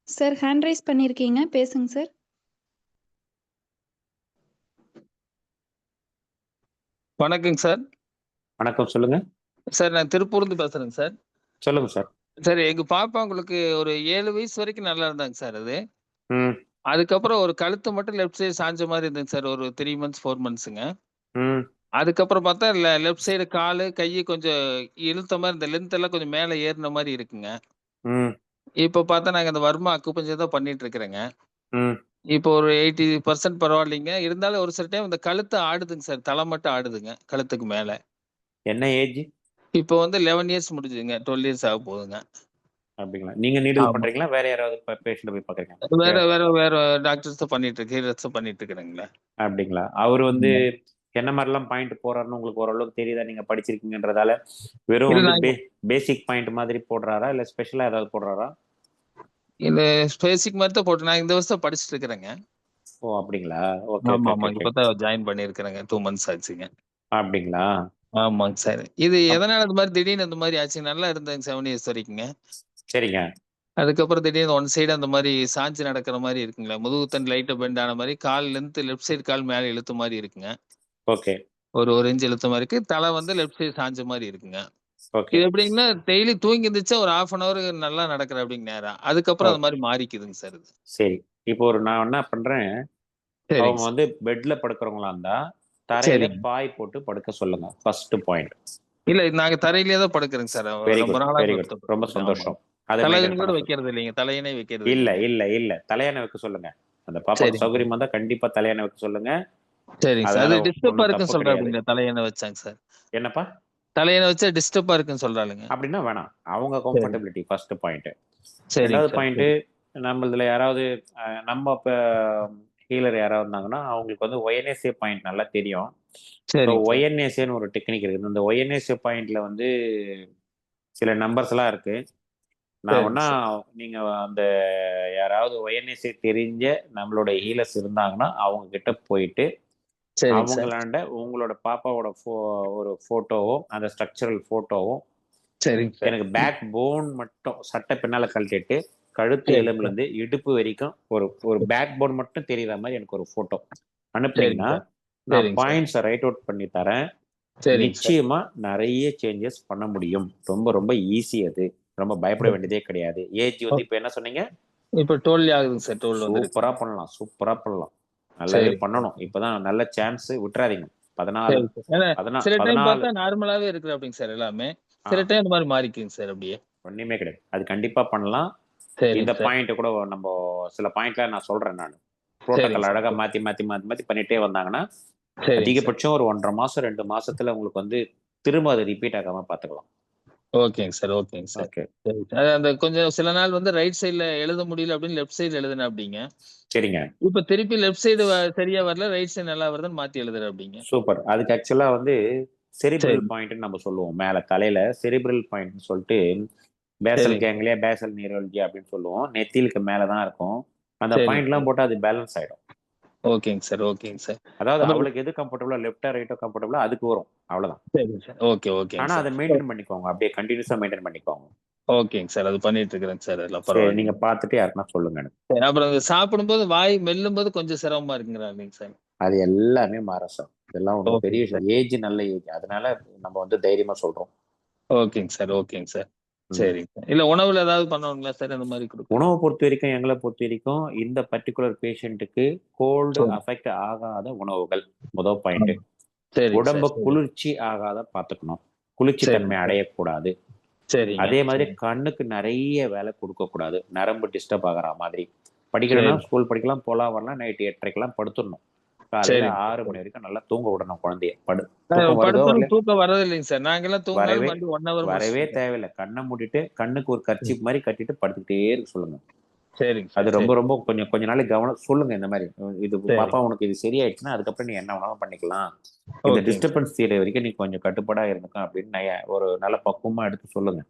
சார், ஹேண்ட் ரைஸ் பண்ணியிருக்கீங்க, பேசுங்க சார். வணக்கங்க சார். வணக்கம், சொல்லுங்க. சார், நான் திருப்பூர்லேருந்து பேசுறேங்க சார். சொல்லுங்க சார். சார், எங்க பாப்பா உங்களுக்கு ஒரு 7 வயசு வரைக்கும் நல்லா இருந்தாங்க சார் அது. ம் அதுக்கப்புறம் ஒரு கழுத்து மட்டும் லெஃப்ட் சைடு சாஞ்ச மாதிரி இருந்துங்க சார். ஒரு 3 மந்த்ஸ் 4 மந்த்ஸுங்க. ம் அதுக்கப்புறம் பார்த்தா லெஃப்ட் சைடு காலு, கை கொஞ்சம் இழுத்த மாதிரி இந்த லென்த் எல்லாம் கொஞ்சம் மேலே ஏறின மாதிரி இருக்குங்க. ம் இப்போ பார்த்தா நாங்க அந்த வர்மா அக்குபஞ்சர் தான் பண்ணிட்டு இருக்கிறேங்க. ம் இப்போ ஒரு 80% பரவாயில்லைங்க. இருந்தாலும் ஒரு சில டைம் இந்த கழுத்து ஆடுதுங்க சார். தலை மட்டும் ஆடுதுங்க கழுத்துக்கு மேல. என்ன ஏஜ்? இப்போ வந்து 11 இயர்ஸ் முடிஞ்சுதுங்க. 12 இயர்ஸ் ஆக போகுதுங்க. அப்படிங்களா? நீங்க நீடில் ஆமா. பண்றீங்களா? வேற யாராவது பேஷண்ட் போய் பாக்குறீங்க? வேற வேற வேற டாக்டர்ஸ் தான் பண்ணிட்டு இருக்கு. ஹீலர்ஸ் தான் பண்ணிட்டு இருக்கிறேங்களா. அப்படிங்களா? அவர் வந்து என்ன மாதிரிலாம் பாயிண்ட் போறாருன்னு உங்களுக்கு ஓரளவுக்கு தெரியுதா? நீங்க படிச்சிருக்கீங்கன்றதால வெறும் இல்ல வந்து நாங்க பேசிக் பாயிண்ட் மாதிரி போடுறாரா, இல்ல ஸ்பெஷலா ஏதாவது போடுறாரா? இந்த பேசிக் மாதிரி தான் போட்டு நான் இந்த வருஷம் படிச்சுட்டு இருக்கிறேங்க. ஓ, அப்படிங்களா? ஓகே ஆமா ஓகே ஆமா ஓகே. இப்பதான் ஜாயின் பண்ணியிருக்கிறேங்க. 2 மந்த்ஸ் ஆச்சுங்க. அப்படிங்களா? ஆமாங்க சார். இது எதனால இந்த மாதிரி திடீர்னு இந்த மாதிரி ஆச்சு? நல்லா இருந்தேங்க 7 இயர்ஸ் வரைக்குங்க. சரிங்க. அதுக்கப்புறம் திடீர்னு ஒன் சைடு அந்த மாதிரி சாஞ்சு நடக்கிற மாதிரி இருக்குங்களா. முதுகு தண்டு லைட்டா பெண்ட் ஆன மாதிரி, கால் லென்த் லெஃப்ட் சைடு கால் மேல இழுத்த மாதிரி இருக்குங்க. ஓகே ஒரு இன்ச் இழுத்த மாதிரி இருக்கு. தலை வந்து லெஃப்ட் சைடு சாஞ்ச மாதிரி இருக்குங்க. ஓகே. இது எப்படிங்கன்னா டெய்லி தூங்கி இருந்துச்சா ஒரு 1/2 அன் ஹவர் நல்லா நடக்கிற அப்படிங்க நேரா. அதுக்கப்புறம் அந்த மாதிரி மாறிக்குதுங்க சார் இது. சரி. இப்போ நான் என்ன பண்றேன், சரிங்க அவங்க சார். வந்து பெட்ல படுக்கிறவங்களா இருந்தா தரையில சரிங்க. பாய் போட்டு படுக்க சொல்லுங்க. First point. இல்ல நாங்க தரையிலேயே தான் படுக்கிறோங்க சார். வெரி ரொம்ப குட் நாளா வெரி குட். ரொம்ப சந்தோஷம். அதை தலையணை மெயின்டைன் கூட பண்ண வைக்கிறது இல்லைங்க. தலையணை வைக்கிறது இல்ல இல்லைங்க. இல்ல இல்ல தலையணை வைக்க சொல்லுங்க. அந்த பாப்பாக்கு சரிங்க சார். சௌகரியமா தான் கண்டிப்பா தலையணை வைக்க சொல்லுங்க. சரிங்க சார். அதனால அது டிஸ்டர்பா ஒன்றும் இருக்குன்னு தப்பு கிடையாது. சொல்றாங்க. தலையணை வச்சாங்க சார். என்னப்பா? தலையணை வச்சா டிஸ்டர்பா இருக்குன்னு சொல்றாளுங்க. அப்படின்னா வேணாம். அவங்க சரி. Comfortability first point. சரிங்க ரெண்டாவது சார். பாயிண்ட், நம்மளதுல யாராவது நம்ம ஹீலர் யாராவது இருந்தாங்கன்னா அவங்களுக்கு வந்து ஒயன்எஸ்ஏ பாயிண்ட் நல்லா தெரியும். ஸோ சரிங்க சார். ஒயன்எஸ்ஏன்னு ஒரு டெக்னிக் இருக்குது. இந்த ஒயன்எஸ்ஏ பாயிண்ட்ல வந்து சில நம்பர்ஸ் எல்லாம் இருக்கு. நான் சரிங்க ஒன்னா சார். நீங்க அந்த யாராவது ஒயன்எஸ்ஏ தெரிஞ்ச நம்மளோட ஹீலர்ஸ் இருந்தாங்கன்னா அவங்க கிட்ட போயிட்டு சரிங்க சார். அவங்களாண்ட உங்களோட பாப்பாவோட ஒரு போட்டோவும் அந்த ஸ்ட்ரக்சரல் போட்டோவும் சரிங்க சார். எனக்கு பேக் போன் மட்டும் சட்டை பின்னால கழட்டிட்டு கழுத்து சரிங்க எலும்புல சார். இருந்து இடுப்பு வரைக்கும் ஒரு பேக் போன் மட்டும் தெரியுற மாதிரி எனக்கு ஒரு போட்டோ சரிங்க அனுப்புனீங்கன்னா சார். நான் சரிங்க சார். பாயிண்ட்ஸை ரைட் அவுட் பண்ணி தரேன். சரிங்க சார். நிச்சயமா நிறைய சேஞ்சஸ் பண்ண முடியும். ரொம்ப ரொம்ப ஈஸி. அது ரொம்ப பயப்பட வேண்டியதே கிடையாது. ஏஜ் வந்து இப்ப என்ன சொன்னீங்க? இப்போ 12 ஆகுதுங்க சார். 12 வந்து சூப்பரா பண்ணலாம், சூப்பரா பண்ணலாம். நல்லாவே சரி. பண்ணணும். இப்பதான் நல்ல சான்ஸ், விட்டுறாதீங்க. 14 சரி சார். ஏன்னா சில டைம் 14 பார்த்தா நார்மலாவே இருக்குது அப்படிங்க சார் எல்லாமே. சில டைம் இந்த மாதிரி மாறிக்குங்க சார் அப்படியே. ஒண்ணுமே கிடையாது. அது கண்டிப்பா பண்ணலாம். சரிங்க இந்த சார். பாயிண்ட் கூட நம்ம சில பாயிண்ட்ல நான் சொல்றேன். நான் சரிங்க புரோட்டோகால் சார். அழகா மாத்தி மாத்தி மாத்தி மாத்தி பண்ணிட்டே வந்தாங்கன்னா சரிங்க சார். அதிகபட்சம் ஒரு 1.5 மாசம் 2 மாசத்துல உங்களுக்கு வந்து திரும்ப அது ரிப்பீட் ஆகாம பாத்துக்கலாம். ஓகேங்க சார். ஓகேங்க சார். ஓகே சரி சார். அந்த கொஞ்சம் சில நாள் வந்து ரைட் சைடுல எழுத முடியல அப்படின்னு லெஃப்ட் சைடுல எழுதுனேன் அப்படிங்க. சரிங்க. இப்ப திருப்பி லெஃப்ட் சைடு சரியா வரல, ரைட் சைடு நல்லா வருதுன்னு மாத்தி எழுதுறேன் அப்படிங்க. சூப்பர். அதுக்கு ஆக்சுவலா வந்து செரிப்ரல் சரி. பாயிண்ட் நம்ம சொல்லுவோம். மேல தலையில செரிப்ரல் பாயிண்ட் சொல்லிட்டு பேசல் சரிங்க. கேங்லியா பேசல் நியூரல்ஜி அப்படின்னு சொல்லுவோம். நெத்திலுக்கு மேலதான் இருக்கும். அந்த சரிங்க பாயிண்ட் எல்லாம் சார். போட்டு அது பேலன்ஸ் ஆயிடும். ஓகேங்க சார். ஓகேங்க சார். அதாவது அப்புறம் அவளுக்கு எது கம்ஃபர்டபுளா லெஃப்டா ரைட்டோ கம்ஃபர்டபுளா அதுக்கு வரும். அவ்வளவுதான். சரிங்க சார். ஓகேங்க ஆனா சார். அதை மெயின்டைன் பண்ணிக்கோங்க. அப்படியே கண்டினியூஸா மெயின்டைன் பண்ணிக்கோங்க. ஓகேங்க சார். அது பண்ணிட்டு இருக்கிறேங்க சார். எல்லாம் சரி, பரவாயில்லைங்க. நீங்க பார்த்துட்டு யாருன்னா சொல்லுங்க எனக்கு. சரி, அப்புறம் இந்த சாப்பிடும்போது வாய் மெல்லும்போது கொஞ்சம் சிரமமா இருக்குங்கிறாங்க சார். அது எல்லாமே மாறசாம். இதெல்லாம் ஒன்றும் பெரிய ஓகேங்க சார். ஏஜ் நல்ல ஏஜ். அதனால நம்ம வந்து தைரியமா சொல்றோம். ஓகேங்க சார். ஓகேங்க சார். சரிங்க சார். இல்ல உணவுல ஏதாவது பண்ணணுங்களா சார் இந்த மாதிரி கொடுக்க? உணவை பொறுத்த வரைக்கும் எங்களை பொறுத்த வரைக்கும் இந்த பர்டிகுலர் பேஷண்ட்டுக்கு கோல்டு அஃபெக்ட் ஆகாத உணவுகள் முதல் பாயிண்ட். சரிங்க உடம்ப சார். குளிர்ச்சி ஆகாத பார்த்துக்கணும். குளிர்ச்சி தன்மை அடையக்கூடாது. சரிங்க. அதே மாதிரி கண்ணுக்கு நிறைய வேலை கொடுக்க கூடாது. நரம்பு டிஸ்டர்ப் ஆகிற மாதிரி. படிக்கணும்னா ஸ்கூல் படிக்கலாம், போலாம் வரலாம். நைட்டு 8:30 படுத்துடணும். காலையில 6 மணி வரைக்கும் நல்லா தூங்க விடணும் குழந்தைய. தூக்கம் வரது இல்லைங்க சார். நாங்கெல்லாம் தூங்காலும் வந்து 1 hour வரவே தேவையில்லை. கண்ணை மூடிட்டு கண்ணுக்கு ஒரு கர்ச்சீப் மாதிரி கட்டிட்டு படுத்துக்கிட்டே இருக்க சொல்லுங்க. சரிங்க. அது ரொம்ப ரொம்ப கொஞ்ச நாளைக்கு கவனம் சொல்லுங்க. இந்த மாதிரி இது பாப்பா உனக்கு இது சரியாயிடுச்சுன்னா அதுக்கப்புறம் நீ என்ன வேணாலும் பண்ணிக்கலாம். இந்த டிஸ்டர்பன்ஸ் தீர வரைக்கும் நீ கொஞ்சம் கட்டுப்பாடா இருந்துக்கும் அப்படின்னு ஒரு நல்ல பக்குவமா எடுத்து சொல்லுங்க.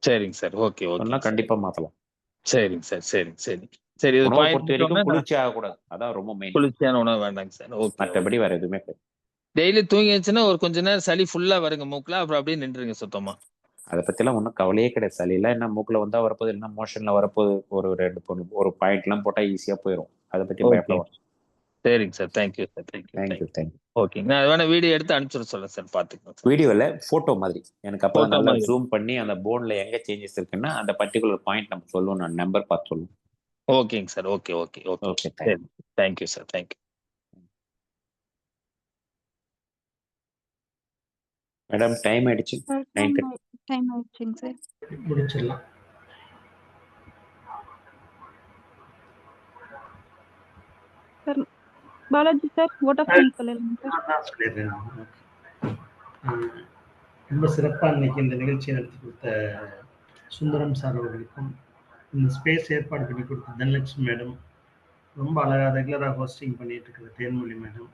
சரிங்க சார். ஓகே. சொன்னா கண்டிப்பா மாத்தலாம். சரிங்க சார். சரி. இது உணவை பொறுத்த வரைக்கும் குளிர்ச்சி ஆகக்கூடாது. அதான் ரொம்ப மெயின். குளிர்ச்சியான உணவு வேண்டாங்க சார். ஓகே. மற்றபடி வேற எதுவுமே கிடையாது. டெய்லி தூங்கிச்சுன்னா ஒரு கொஞ்ச நேரம் சளி ஃபுல்லா வருங்க மூக்குல, அப்புறம் அப்படியே நின்றுங்க சுத்தமா. அதை பத்திலாம் ஒன்றும் கவலையே கிடையாது. சளியெல்லாம் என்ன மூக்குல வந்தா வரப்போகுது, இல்லைன்னா மோஷன்ல வரப்போகுது. ஒரு 2 ஒரு பாயிண்ட்லாம் போட்டா ஈஸியா போயிடும். அதை பத்தி ஓகே பயப்பட வேண்டாம். சரிங்க sir. Thank you sir. Thank you thank you thank you. Okay, நான் அது வேணா வீடியோ எடுத்து அனுப்பிச்சுட சொல்றேன் சார், பார்த்துக்கோங்க சார். வீடியோவில் ஃபோட்டோ மாதிரி எனக்கு அப்போ Photo நல்லா மாதிரி. ஜூம் பண்ணி அந்த போர்டில் எங்கே சேஞ்சஸ் இருக்குன்னா அந்த பர்டிகுலர் பாயிண்ட் நம்ம சொல்லுவோம். நான் நம்பர் பார்த்து சொல்லுவோம். ஓகேங்க sir. Okay okay okay okay சரி. Thank you sir. Thank you. Madam time ஆயிடுச்சு. டைம் ஆயிடுச்சுங்க சார். முடிச்சிடலாம். சார் பாலாஜி சார் வோடாஃபோன் சொல்லலாங்க சார். நான் சொல்லிடுறேன். ரொம்ப சிறப்பாக இன்னைக்கு இந்த நிகழ்ச்சியை நடத்தி கொடுத்த சுந்தரம் சார் அவர்களுக்கும், இந்த ஸ்பேஸ் ஏற்பாடு பண்ணி கொடுத்த தனலட்சுமி மேடம், ரொம்ப அழகாக ரெகுலராக ஹோஸ்டிங் பண்ணிட்டு இருக்கிற தேன்மொழி மேடம்,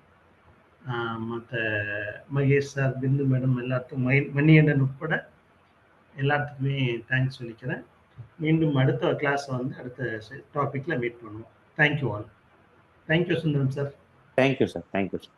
மற்ற மகேஷ் சார், பிந்து மேடம், எல்லாத்துக்கும் மணிகண்டன் உட்பட எல்லாத்துக்குமே தேங்க்ஸ் சொல்லிக்கிறேன். மீண்டும் அடுத்த கிளாஸ் வந்து அடுத்த டாபிக்ல மீட் பண்ணுவோம். Thank you all. Thank you Sundaram sir. Thank you sir. Thank you sir.